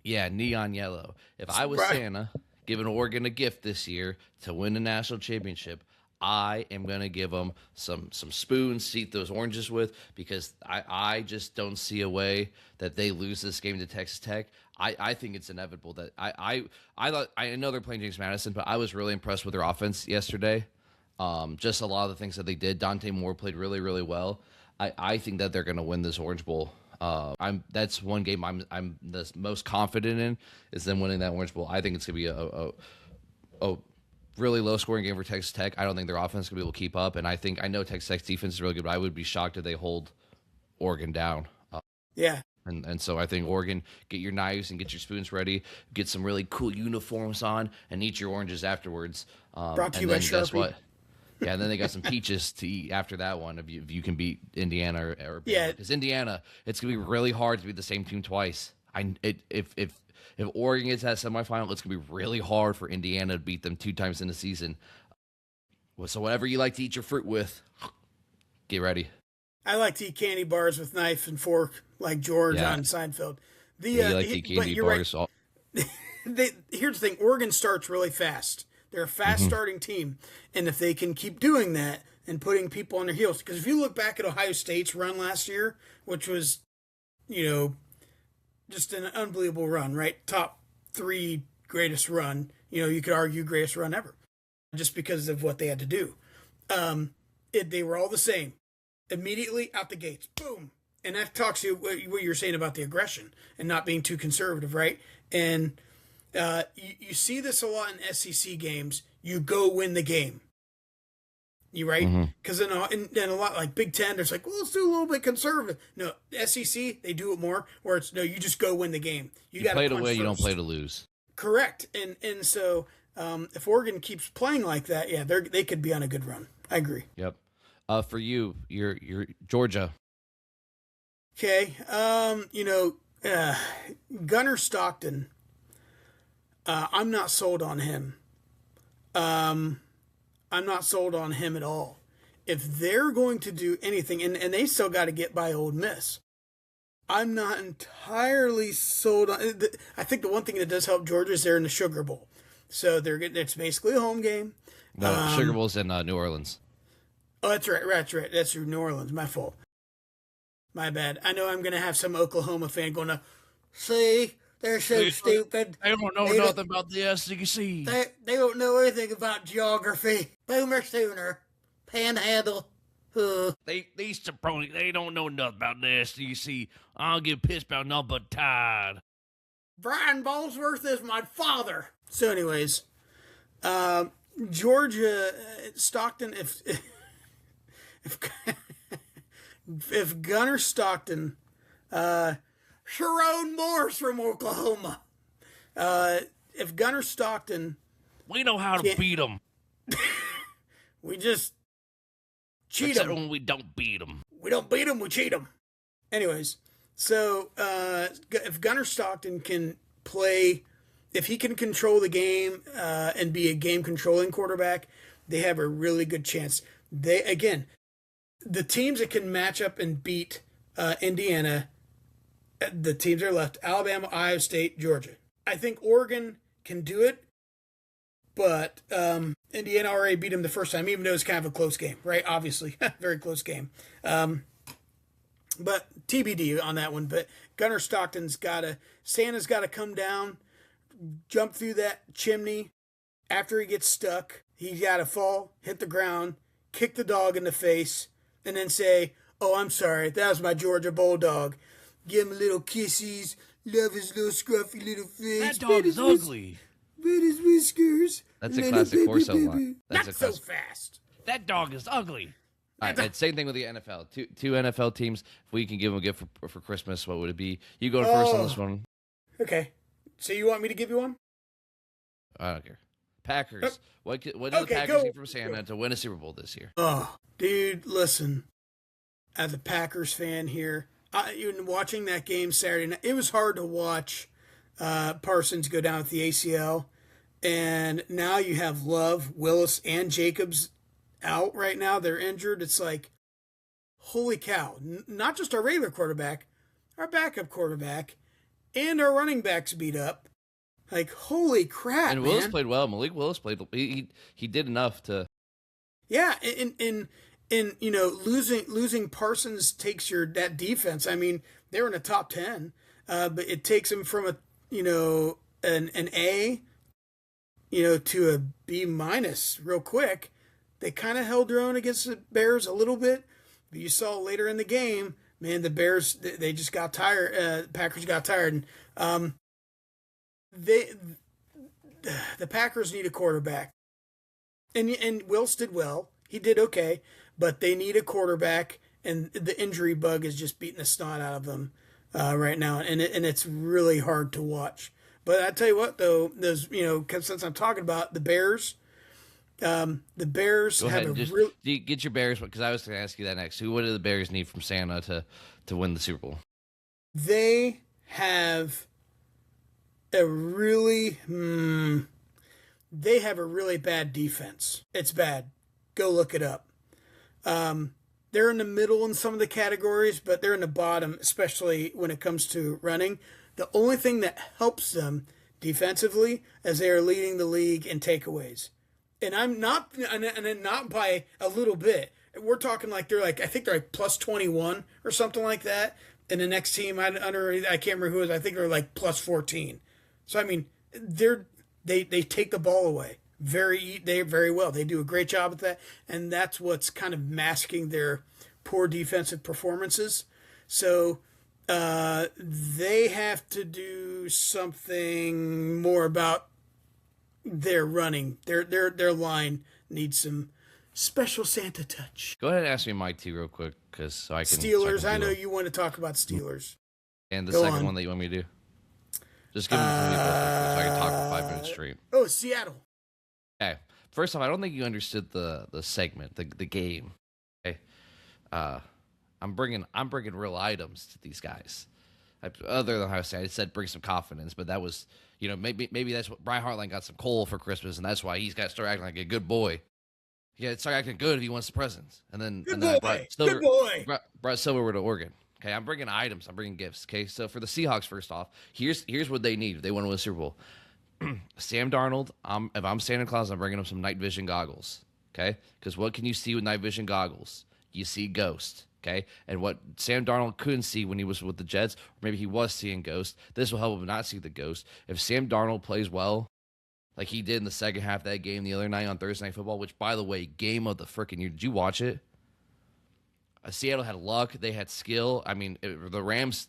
Yeah, neon yellow. If I was Santa giving Oregon a gift this year to win the national championship, I am going to give them some spoons to eat those oranges with, because I just don't see a way that they lose this game to Texas Tech. I think it's inevitable that I know they're playing James Madison, but I was really impressed with their offense yesterday. Just a lot of the things that they did. Dante Moore played really, really well. I think that they're going to win this Orange Bowl. That's one game I'm the most confident in, is them winning that Orange Bowl. I think it's going to be a really low scoring game for Texas Tech. I don't think their offense is going to be able to keep up, and I know Texas Tech's defense is really good, but I would be shocked if they hold Oregon down. Yeah. And so I think Oregon, get your knives and get your spoons ready, get some really cool uniforms on, and eat your oranges afterwards. Brought to you by Sharpie. Guess what? Yeah, and then they got some peaches to eat after that one. If you can beat Indiana or yeah, because Indiana, it's gonna be really hard to beat the same team twice. If Oregon gets that semifinal, it's gonna be really hard for Indiana to beat them 2 times in the season. So whatever you like to eat your fruit with, get ready. I like to eat candy bars with knife and fork, like George on Seinfeld. You like to eat candy bars. Right. Here's the thing: Oregon starts really fast. They're a fast starting team, and if they can keep doing that and putting people on their heels, because if you look back at Ohio State's run last year, which was, just an unbelievable run, right? Top 3 greatest run. You could argue greatest run ever, just because of what they had to do. They were all the same. Immediately out the gates, boom. And that talks to what you're saying about the aggression and not being too conservative, right? And you see this a lot in SEC games. You go win the game. You right? Because in a lot like Big Ten, there's like, well, let's do a little bit conservative. No, SEC, they do it more, where it's no, you just go win the game. You got to play to win. You don't play to lose. Correct. And so if Oregon keeps playing like that, yeah, they could be on a good run. I agree. Yep. For you, you're Georgia. Okay. Gunnar Stockton. I'm not sold on him. I'm not sold on him at all. If they're going to do anything, and they still got to get by Ole Miss, I'm not entirely sold on. I think the one thing that does help Georgia is they're in the Sugar Bowl, so it's basically a home game. No, Sugar Bowl's in New Orleans. Oh, that's right. That's New Orleans. My fault. My bad. I know I'm going to have some Oklahoma fan going to, see, they're so stupid. They don't know nothing about the SEC. They don't know anything about geography. Boomer Sooner. Panhandle. These Sabronis, they don't know nothing about the SEC. I don't give pissed about nothing but Tide. Brian Ballsworth is my father. So anyways, Georgia, Stockton, if Gunnar Stockton, Sharon Morse from Oklahoma, if Gunnar Stockton, we know how to beat them. We just cheat them. When we don't beat them. We don't beat them, we cheat them. Anyways, so if Gunnar Stockton can play, if he can control the game and be a game controlling quarterback, they have a really good chance. The teams that can match up and beat Indiana, the teams that are left: Alabama, Ohio State, Georgia. I think Oregon can do it, but Indiana already beat them the first time, even though it's kind of a close game, right? Obviously, very close game. But TBD on that one. But Gunnar Stockton's Santa's got to come down, jump through that chimney. After he gets stuck, he's got to fall, hit the ground, kick the dog in the face, and then say, "Oh, I'm sorry, that was my Georgia Bulldog." Give him little kisses, love his little scruffy little face. That dog is ugly. Bit his whiskers. That's a classic Corso line. Not so fast. That dog is ugly. All right, same thing with the NFL. Two NFL teams. If we can give them a gift for Christmas, what would it be? You go first on this one. Okay. So you want me to give you one? I don't care. Packers. What do the Packers need from Santa to win a Super Bowl this year? Oh, dude, listen. As a Packers fan here, even watching that game Saturday night, it was hard to watch Parsons go down with the ACL. And now you have Love, Willis, and Jacobs out right now. They're injured. It's like, holy cow. Not just our regular quarterback, our backup quarterback, and our running backs beat up. Like, holy crap, and Willis played well. Malik Willis played. He did enough to. Yeah, and losing Parsons takes that defense. I mean, they were in the top 10, but it takes them from an A, to a B minus real quick. They kind of held their own against the Bears a little bit, but you saw later in the game, man, the Bears, they just got tired. Packers got tired. And, the Packers need a quarterback. And Wills did well. He did okay, but they need a quarterback, and the injury bug is just beating the snot out of them right now, and it's really hard to watch. But I tell you what, though, those since I'm talking about the Bears, have get your Bears, because I was going to ask you that next. What do the Bears need from Santa to win the Super Bowl? They have a really bad defense. It's bad. Go look it up. They're in the middle in some of the categories, but they're in the bottom, especially when it comes to running. The only thing that helps them defensively is they are leading the league in takeaways. And not by a little bit. We're talking I think they're like plus 21 or something like that. And the next team, I can't remember who it is. I think they're like plus 14. So I mean, they take the ball away very well. They do a great job at that, and that's what's kind of masking their poor defensive performances. So they have to do something more about their running. Their line needs some special Santa touch. Go ahead and ask me my two real quick, so I can. Steelers. I know you want to talk about Steelers. And the second one that you want me to do. Just give me the so I can talk for 5 minutes straight. Oh, Seattle. Okay. First off, I don't think you understood the segment, the game. Okay. I'm bringing real items to these guys. Other than how I said bring some confidence, but that was, maybe that's what Brian Hartline got some coal for Christmas, and that's why he's got to start acting like a good boy. Yeah, start acting good if he wants the presents. And then I brought Silver to Oregon. Okay, I'm bringing items. I'm bringing gifts. Okay, so for the Seahawks, first off, here's what they need if they want to win a Super Bowl. Sam Darnold, if I'm Santa Claus, I'm bringing him some night vision goggles. Okay, because what can you see with night vision goggles? You see ghosts. Okay, and what Sam Darnold couldn't see when he was with the Jets, or maybe he was seeing ghosts, this will help him not see the ghost. If Sam Darnold plays well, like he did in the second half of that game the other night on Thursday Night Football, which, by the way, game of the freaking year. Did you watch it? Seattle had luck. They had skill. I mean, the Rams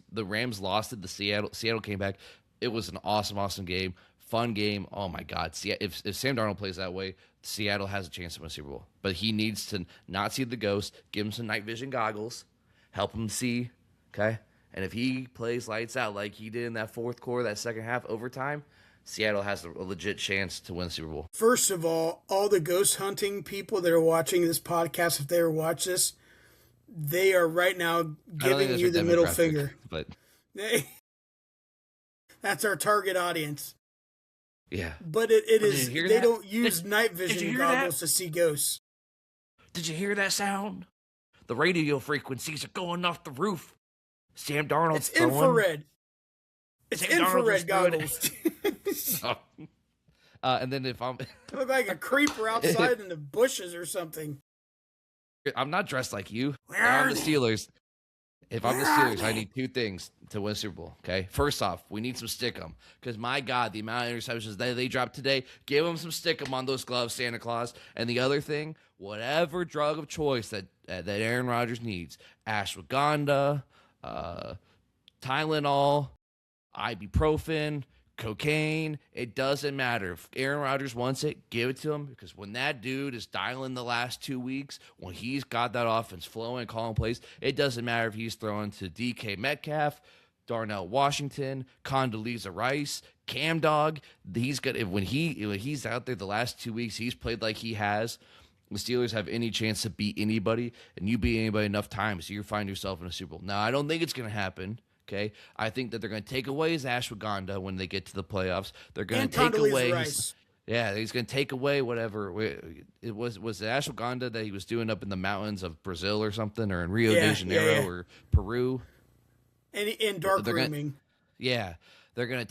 lost it. Seattle came back. It was an awesome game. Fun game. Oh, my God. If Sam Darnold plays that way, Seattle has a chance to win a Super Bowl. But he needs to not see the ghost, give him some night vision goggles, help him see, okay? And if he plays lights out like he did in that fourth quarter, that second half overtime, Seattle has a legit chance to win the Super Bowl. First of all the ghost hunting people that are watching this podcast, if they ever watch this, they are right now giving you the middle finger. But that's our target audience. Yeah. But it is, they don't use night vision goggles to see ghosts. Did you hear that sound? The radio frequencies are going off the roof. Sam Darnold's It's infrared. It's infrared goggles. And then if I look like a creeper outside in the bushes or something. I'm not dressed like you. If I'm the Steelers, I need two things to win Super Bowl, okay? First off, we need some stick-em. Because, my God, the amount of interceptions that they dropped today, give them some stick-em on those gloves, Santa Claus. And the other thing, whatever drug of choice that Aaron Rodgers needs, ashwagandha, Tylenol, ibuprofen, cocaine, it doesn't matter. If Aaron Rodgers wants it, give it to him, because when that dude is dialing the last 2 weeks, when he's got that offense flowing, calling plays, it doesn't matter if he's throwing to DK Metcalf, Darnell Washington, Condoleezza Rice, CamDog. When he's out there the last 2 weeks, he's played like he has. The Steelers have any chance to beat anybody, and you beat anybody enough times, you find yourself in a Super Bowl. Now, I don't think it's going to happen, Okay, I think that they're going to take away his ashwagandha when they get to the playoffs. They're going And to take Condoleezza away Rice. he's going to take away whatever it was the ashwagandha that he was doing up in the mountains of Brazil or something, or in Rio de Janeiro or Peru. And dark rooming. They're gonna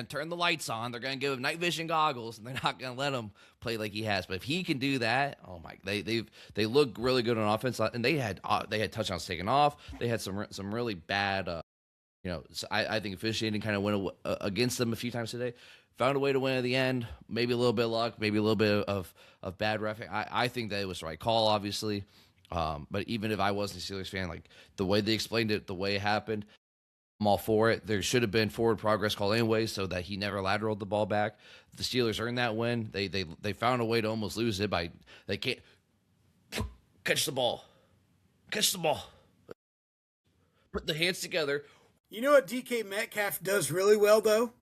turn the lights on. They're gonna give him night vision goggles, and they're not gonna let him play like he has. But if he can do that, oh my, they look really good on offense, and they had touchdowns taken off. They had some really bad, so I think officiating kind of went against them a few times today. Found a way to win at the end. Maybe a little bit of luck, maybe a little bit of bad ref. I think that it was the right call, obviously. But even if I wasn't a Steelers fan, like the way they explained it, the way it happened, I'm all for it. There should have been forward progress call anyway, so that he never lateraled the ball back. The Steelers earned that win. They found a way to almost lose it by they can't catch the ball, put the hands together. You know what DK Metcalf does really well though?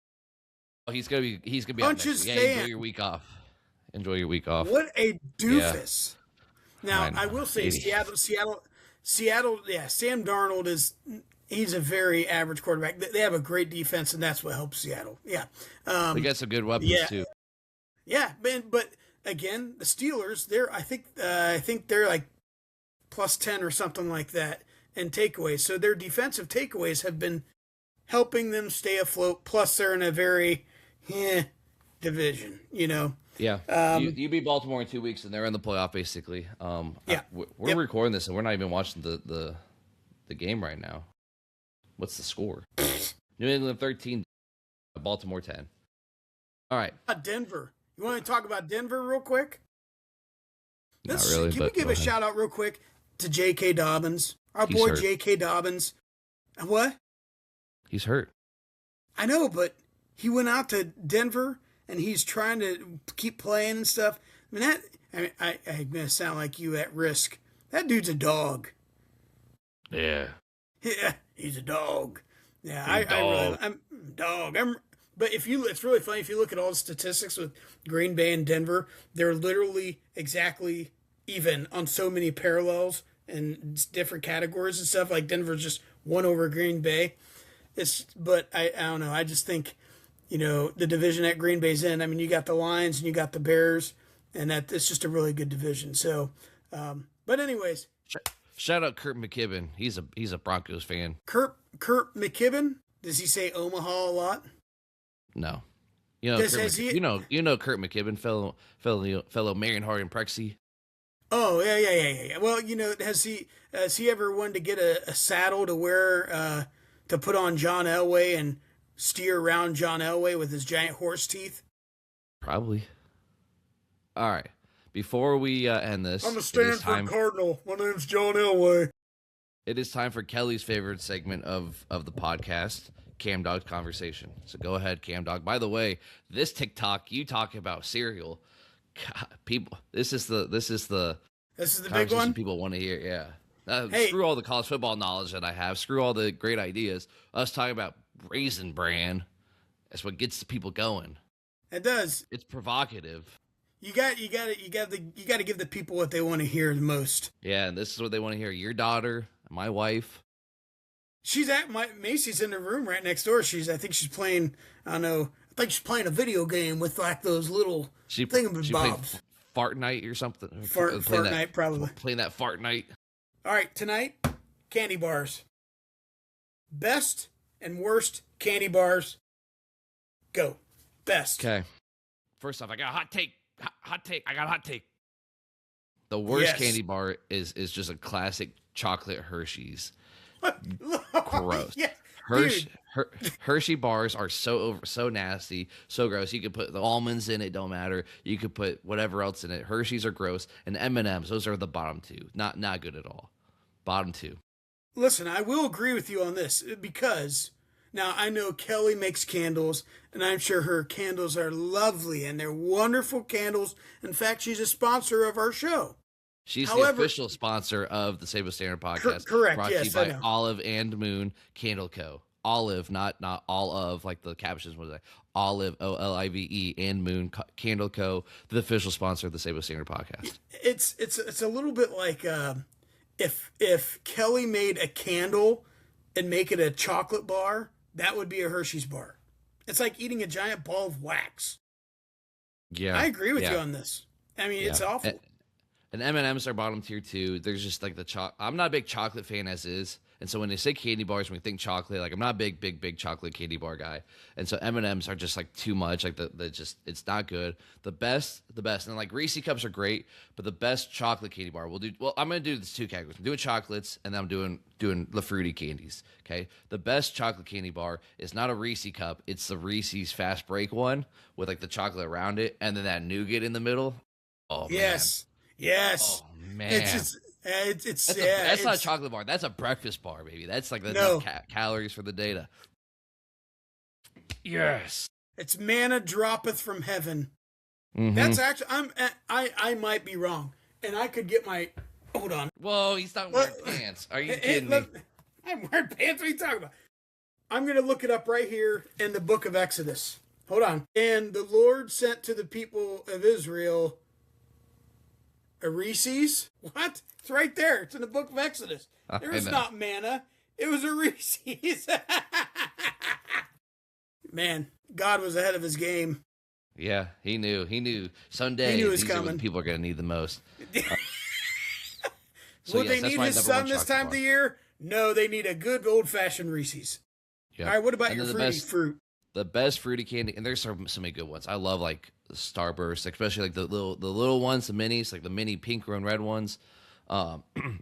He's gonna be punches out next week. Yeah, enjoy your week off. What a doofus! Yeah. Now I will say 80. Seattle. Yeah, Sam Darnold he's a very average quarterback. They have a great defense, and that's what helps Seattle. Yeah. They got some good weapons, too. Yeah, but again, the Steelers, I think they're like plus 10 or something like that in takeaways. So their defensive takeaways have been helping them stay afloat, plus they're in a very division, Yeah. You beat Baltimore in 2 weeks, and they're in the playoff, basically. We're recording this, and we're not even watching the game right now. What's the score? New England 13, Baltimore 10. All right. Denver. You want to talk about Denver real quick? Not really. Can we give a shout out real quick to J.K. Dobbins? Our boy J.K. Dobbins. What? He's hurt. I know, but he went out to Denver and he's trying to keep playing and stuff. I'm going to sound like you at risk. That dude's a dog. Yeah. Yeah, he's a dog. Yeah, I'm dog. But it's really funny if you look at all the statistics with Green Bay and Denver, they're literally exactly even on so many parallels and different categories and stuff. Like Denver's just one over Green Bay. But I don't know. I just think, the division that Green Bay's in. I mean, you got the Lions and you got the Bears, and it's just a really good division. So, but anyways. Shout out Kurt McKibben. He's a Broncos fan. Kurt McKibben? Does he say Omaha a lot? No. Kurt Kurt McKibben, fellow Marion Harding Prexy. Oh yeah. Well, has he ever wanted to get a saddle to wear to put on John Elway and steer around John Elway with his giant horse teeth? Probably. All right. Before we end this, I'm a Stanford Cardinal. My name's John Elway. It is time for Kelly's favorite segment of the podcast, CamDog Conversation. So go ahead, CamDog. By the way, this TikTok, you talk about cereal. God, people, this is the big one people want to hear. Yeah. Screw all the college football knowledge that I have. Screw all the great ideas. Us talking about Raisin Bran. That's what gets the people going. It does. It's provocative. You got to give the people what they want to hear the most. Yeah, and this is what they want to hear. Your daughter, my wife. She's at Macy's in the room right next door. I think she's playing. I don't know. I think she's playing a video game with like those little thingamabobs. Fart Night or something. Fart Night, probably. Playing that Fart Night. All right, tonight, candy bars. Best and worst candy bars. Go. Best. Okay. First off, I got a hot take. I got a hot take. The worst candy bar is just a classic chocolate Hershey's. Gross. Yeah. Hershey bars are so nasty, so gross. You could put the almonds in it, don't matter. You could put whatever else in it. Hershey's are gross, and M&Ms, those are the bottom two. Not good at all. Bottom two. Listen, I will agree with you on this because now I know Kelly makes candles, and I'm sure her candles are lovely, and they're wonderful candles. In fact, she's a sponsor of our show. She's the official sponsor of the Sabo Standard Podcast. Correct. Brought to you by Olive and Moon Candle Co. Olive, not all of, like the captions was like Olive, Olive, and Moon Candle Co. The official sponsor of the Sabo Standard Podcast. It's a little bit like if Kelly made a candle and make it a chocolate bar, that would be a Hershey's bar. It's like eating a giant ball of wax. Yeah, I agree with you on this. I mean, it's awful. And M&M's are bottom tier too. There's just like I'm not a big chocolate fan as is, and so when they say candy bars, when we think chocolate, like I'm not a big chocolate candy bar guy, and so M&M's are just like too much. Like it's not good. The best, and like Reese cups are great, but the best chocolate candy bar we'll do. Well, I'm gonna do this 2 categories. I'm doing chocolates, and then I'm doing the fruity candies. Okay, the best chocolate candy bar is not a Reese cup. It's the Reese's Fast Break one with like the chocolate around it, and then that nougat in the middle. Oh yes. Yes. Oh man. That's not a chocolate bar. That's a breakfast bar, baby. That's like the calories for the data. Yes. It's manna droppeth from heaven. Mm-hmm. That's actually I might be wrong. And I could get my hold on. Whoa, he's not wearing pants. Are you kidding me? I'm wearing pants. What are you talking about? I'm gonna look it up right here in the book of Exodus. Hold on. And the Lord sent to the people of Israel a Reese's? What? It's right there. It's in the book of Exodus. There was not manna. It was a Reese's. Man, God was ahead of his game. Yeah, he knew. Someday these are what people are going to need the most. Will they need his son this time of the year? No, they need a good old-fashioned Reese's. Yep. All right, what about your fruit? The best fruity candy, and there's so many good ones. I love like Starburst, especially like the little ones, the minis, like the mini pink and red ones.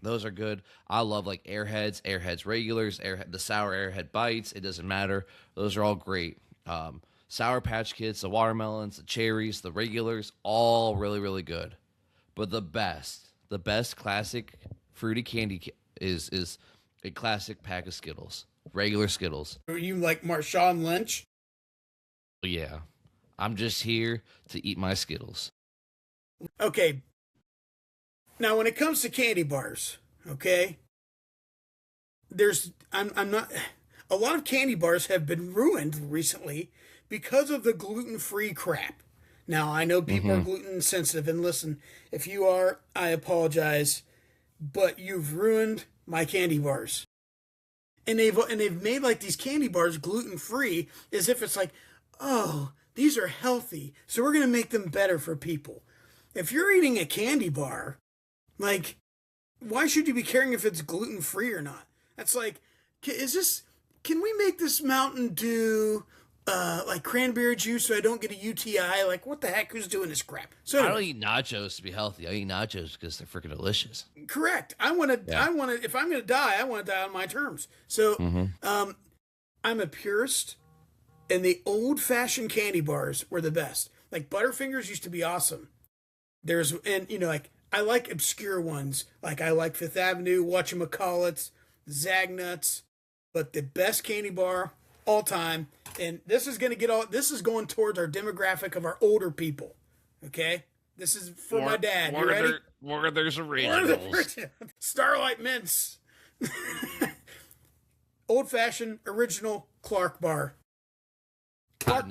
Those are good. I love like Airheads regulars, the sour Airhead bites. It doesn't matter. Those are all great. Sour Patch Kids, the watermelons, the cherries, the regulars, all really, really good. But the best classic fruity candy is a classic pack of Skittles, regular Skittles. Are you like Marshawn Lynch? Yeah, I'm just here to eat my Skittles. Okay. Now, when it comes to candy bars, okay, I'm not. A lot of candy bars have been ruined recently because of the gluten-free crap. Now, I know people are gluten sensitive, and listen, if you are, I apologize, but you've ruined my candy bars. And they've made like these candy bars gluten-free as if it's like, oh, these are healthy, so we're going to make them better for people. If you're eating a candy bar, like, why should you be caring if it's gluten-free or not? That's like, can we make this Mountain Dew, like cranberry juice so I don't get a UTI? Like, what the heck? Who's doing this crap? So anyway, I don't eat nachos to be healthy. I eat nachos because they're freaking delicious. Correct. If I'm going to die, I want to die on my terms. So, I'm a purist. And the old-fashioned candy bars were the best. Like, Butterfingers used to be awesome. I like obscure ones. Like, I like Fifth Avenue, Whatchamacallits, Zagnuts. But the best candy bar all time, and this is going towards our demographic of our older people. Okay? This is for my dad. You ready? Werther's Originals. Starlight Mints. Old-fashioned, original Clark bar. I've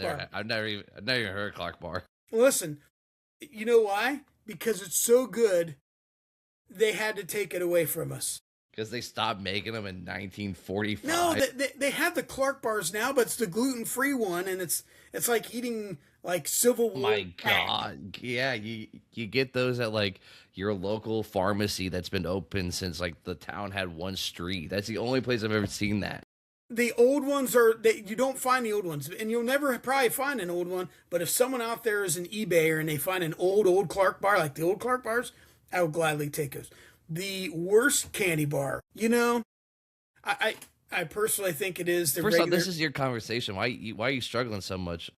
never even heard of Clark bar. Listen, you know why? Because it's so good, they had to take it away from us. Because they stopped making them in 1945. No, they have the Clark bars now, but it's the gluten-free one, and it's like eating like Civil War. My God, yeah, you get those at like your local pharmacy that's been open since like the town had one street. That's the only place I've ever seen that. The old ones you don't find the old ones, and you'll never probably find an old one. But if someone out there is an eBayer and they find an old Clark bar, like the old Clark bars, I will gladly take those. The worst candy bar, I personally think it is the First off, this is your conversation. Why are you struggling so much?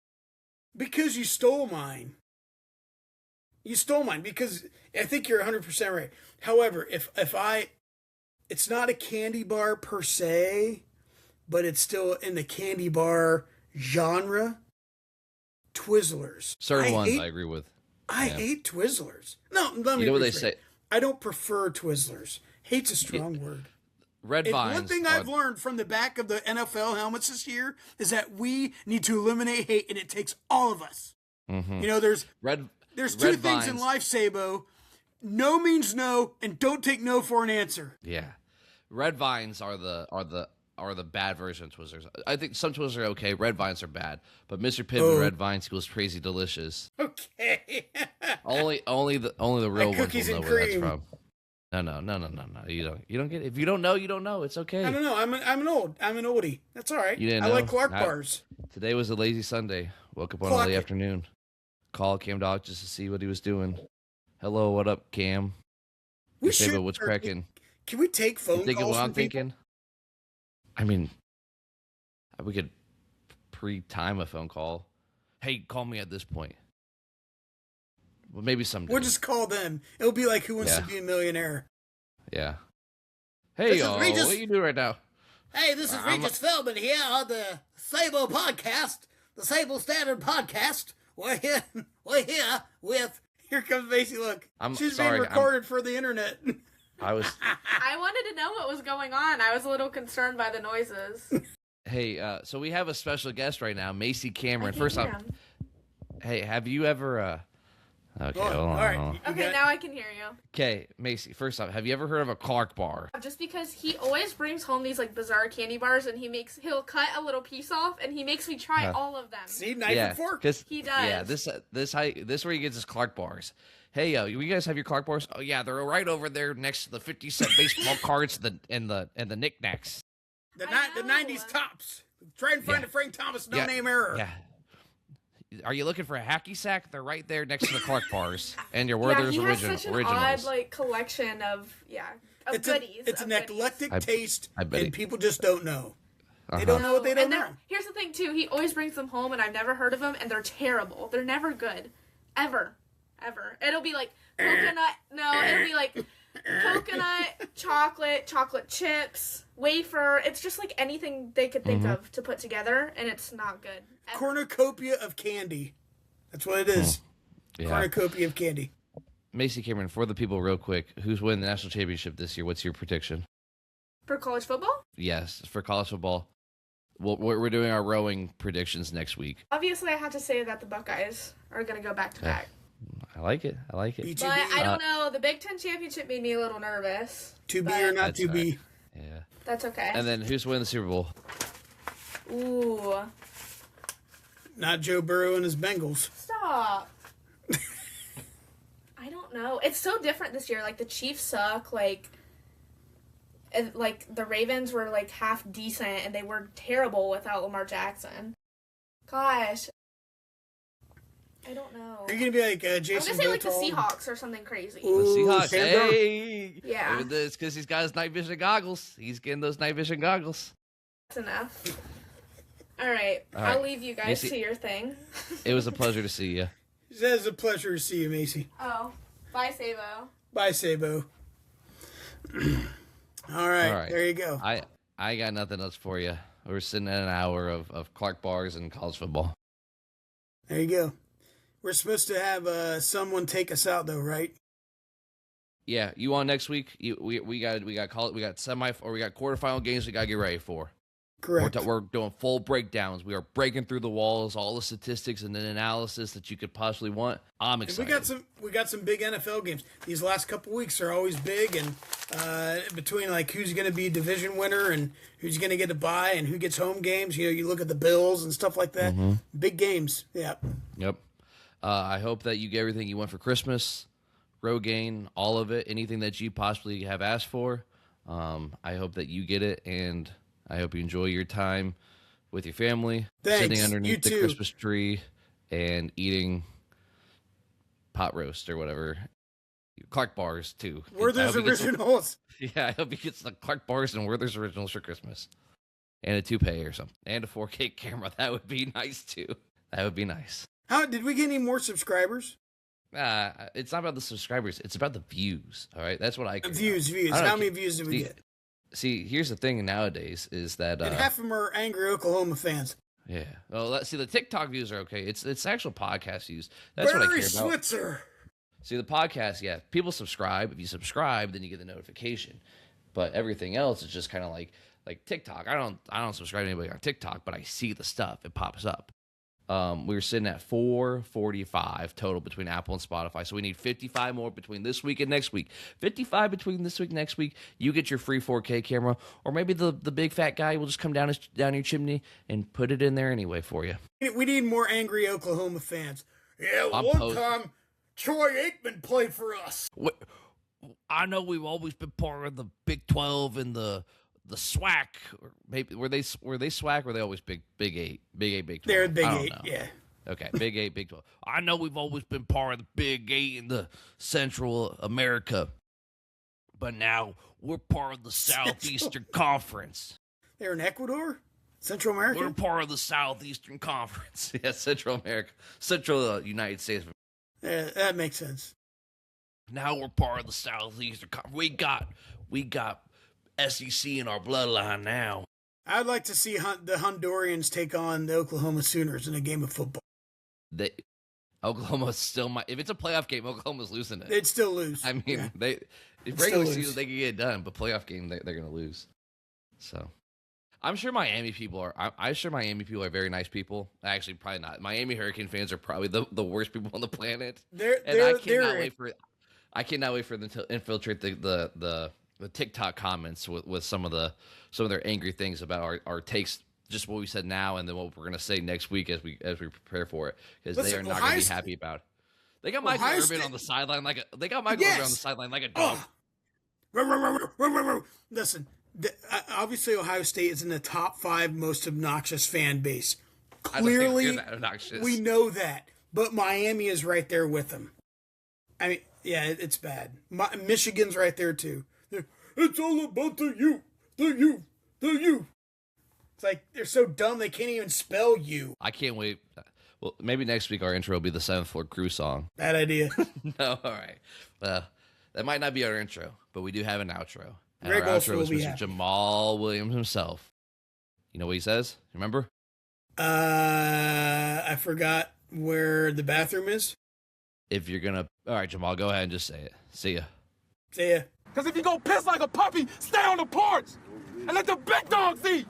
Because you stole mine. You stole mine because I think you're 100% right. However, it's not a candy bar per se, but it's still in the candy bar genre. Twizzlers. Certain ones I agree with. I hate Twizzlers. No, let me. You know what they say? I don't prefer Twizzlers. Hate's a strong word. Red Vines. One thing I've learned from the back of the NFL helmets this year is that we need to eliminate hate, and it takes all of us. Mm-hmm. There's two things in life, Sabo. No means no, and don't take no for an answer. Yeah. Red Vines are the are the bad version of Twizzlers. I think some Twizzlers are okay. Red Vines are bad, but Mr. Pittman Red Vines equals crazy delicious. Okay. only the real ones cookies will and know where that's cream. from. No. You don't get it. If you don't know, you don't know. It's okay. I don't know. I'm an oldie. That's all right. You didn't I know? like Clark bars. Today was a lazy Sunday. Woke up on Clock early it. afternoon. Called CamDog just to see what he was doing. Hello, what up, Cam? We Sabo, should. what's cracking? Can we take phone You thinking calls what from I'm thinking? I mean, we could pre-time a phone call. Hey, call me at this point. Well, maybe someday. We'll just call them. It'll be like Who Wants to Be a Millionaire. Yeah. Hey, y'all. What are you doing right now? Hey, this is Regis Feldman here on the Sabo podcast, the Sabo Standard podcast. We're here with... Here comes Macy, look. She's being recorded for the internet. I wanted to know what was going on. I was a little concerned by the noises. Hey, so we have a special guest right now, Macy Cameron. First off, hey, have you ever... Okay, hold on. All right. Okay, now I can hear you. Okay, Macy, first off, have you ever heard of a Clark bar? Just because he always brings home these like bizarre candy bars, and he'll cut a little piece off, and he makes me try all of them. See, knife and fork. He does. Yeah, this where he gets his Clark bars. Hey, you guys have your Clark bars? Oh yeah, they're right over there next to the 50-cent baseball cards and the knickknacks. The 90s tops. Try and find a Frank Thomas no-name error. Yeah. Are you looking for a hacky sack? They're right there next to the Clark bars, and your Werther's he has such an originals. odd collection of goodies. It's an eclectic taste, and it. people just don't know. They don't know what they don't know. Here's the thing too: he always brings them home, and I've never heard of them, and they're terrible. They're never good, ever. It'll be like coconut. No, it'll be like coconut, chocolate chips, wafer. It's just like anything they could think of to put together, and it's not good. Cornucopia of candy. That's what it is. Yeah. Cornucopia of candy. Macy Cameron, for the people real quick, who's winning the national championship this year? What's your prediction? For college football? Yes, for college football. We're doing our rowing predictions next week. Obviously, I have to say that the Buckeyes are going to go back-to-back. I like it. B2B. But I don't know. The Big Ten championship made me a little nervous. To be or not to be. Yeah. That's okay. And then who's winning the Super Bowl? Ooh. Not Joe Burrow and his Bengals. Stop. I don't know. It's so different this year. Like, the Chiefs suck. The Ravens were, half decent, and they were terrible without Lamar Jackson. Gosh. I don't know. Are you going to be like Jason I'm going to say, Gottwald? the Seahawks or something crazy. The Seahawks. Hey! Yeah. It's because he's got his night vision goggles. He's getting those night vision goggles. That's enough. All right. I'll leave you guys to your thing. It was a pleasure to see you. It was a pleasure to see you, Macy. Oh. Bye, Sabo. Bye, Sabo. All right. There you go. I got nothing else for you. We're sitting at an hour of Clark bars and college football. There you go. We're supposed to have someone take us out, though, right? Yeah, you on next week? We got quarterfinal games we got to get ready for. Correct. We're doing full breakdowns. We are breaking through the walls, all the statistics and the analysis that you could possibly want. I'm excited. And we got some big NFL games. These last couple weeks are always big, and between who's going to be division winner and who's going to get a bye and who gets home games. You look at the Bills and stuff like that. Mm-hmm. Big games. Yeah. Yep. I hope that you get everything you want for Christmas, Rogaine, all of it, anything that you possibly have asked for. I hope that you get it, and I hope you enjoy your time with your family, sitting underneath the Christmas tree and eating pot roast or whatever. Clark bars, too. Werther's Originals. I hope he gets the Clark bars and Werther's Originals for Christmas. And a toupee or something. And a 4K camera. That would be nice, too. That would be nice. Did we get any more subscribers? It's not about the subscribers. It's about the views, all right? That's what I care Views. How many views did we get? See, here's the thing nowadays is that... and half of them are angry Oklahoma fans. Yeah. Well, the TikTok views are okay. It's actual podcast views. That's what I care about. Switzer. See, the podcast, yeah, people subscribe. If you subscribe, then you get the notification. But everything else is just kind of like TikTok. I don't subscribe to anybody on TikTok, but I see the stuff. It pops up. We were sitting at 445 total between Apple and Spotify. So we need 55 more between this week and next week. 55 between this week and next week. You get your free 4K camera, or maybe the big fat guy will just come down your chimney and put it in there anyway for you. We need more angry Oklahoma fans. Yeah, time Troy Aikman played for us. I know we've always been part of the Big 12 and the SWAC, or maybe were they SWAC? Or were they always Big 8, Big 12? They're Big 8, yeah. Okay, Big 8, Big 12. I know we've always been part of the Big 8 in the Central America, but now we're part of the Southeastern Conference. They're in Ecuador, Central America. We're part of the Southeastern Conference. Yeah, Central America, Central United States. Yeah, that makes sense. Now we're part of the Southeastern Conference. We got SEC in our bloodline now. I'd like to see the Hondurans take on the Oklahoma Sooners in a game of football. Oklahoma still might. If it's a playoff game, Oklahoma's losing it. They'd still lose. I mean, regular season they can get it done, but playoff game they're going to lose. So, I'm sure Miami people are very nice people. Actually, probably not. Miami Hurricane fans are probably the worst people on the planet. I cannot wait for them to infiltrate the TikTok comments with some of their angry things about our takes, just what we said now, and then what we're going to say next week as we prepare for it, because they are not going to be happy about it. They got Michael Irvin on the sideline like a dog. Listen, obviously Ohio State is in the top 5 most obnoxious fan base. Clearly, we know that, but Miami is right there with them. I mean, yeah, it's bad. Michigan's right there too. It's all about the youth. It's like they're so dumb they can't even spell you. I can't wait. Well, maybe next week our intro will be the 7th Floor Crew song. Bad idea. No, all right. That might not be our intro, but we do have an outro. And Greg our outro is Mr. happy. Jamal Williams himself. You know what he says? Remember? I forgot where the bathroom is. If you're gonna, all right, Jamal, go ahead and just say it. See ya. See ya. Because if you go piss like a puppy, stay on the porch and let the big dogs eat.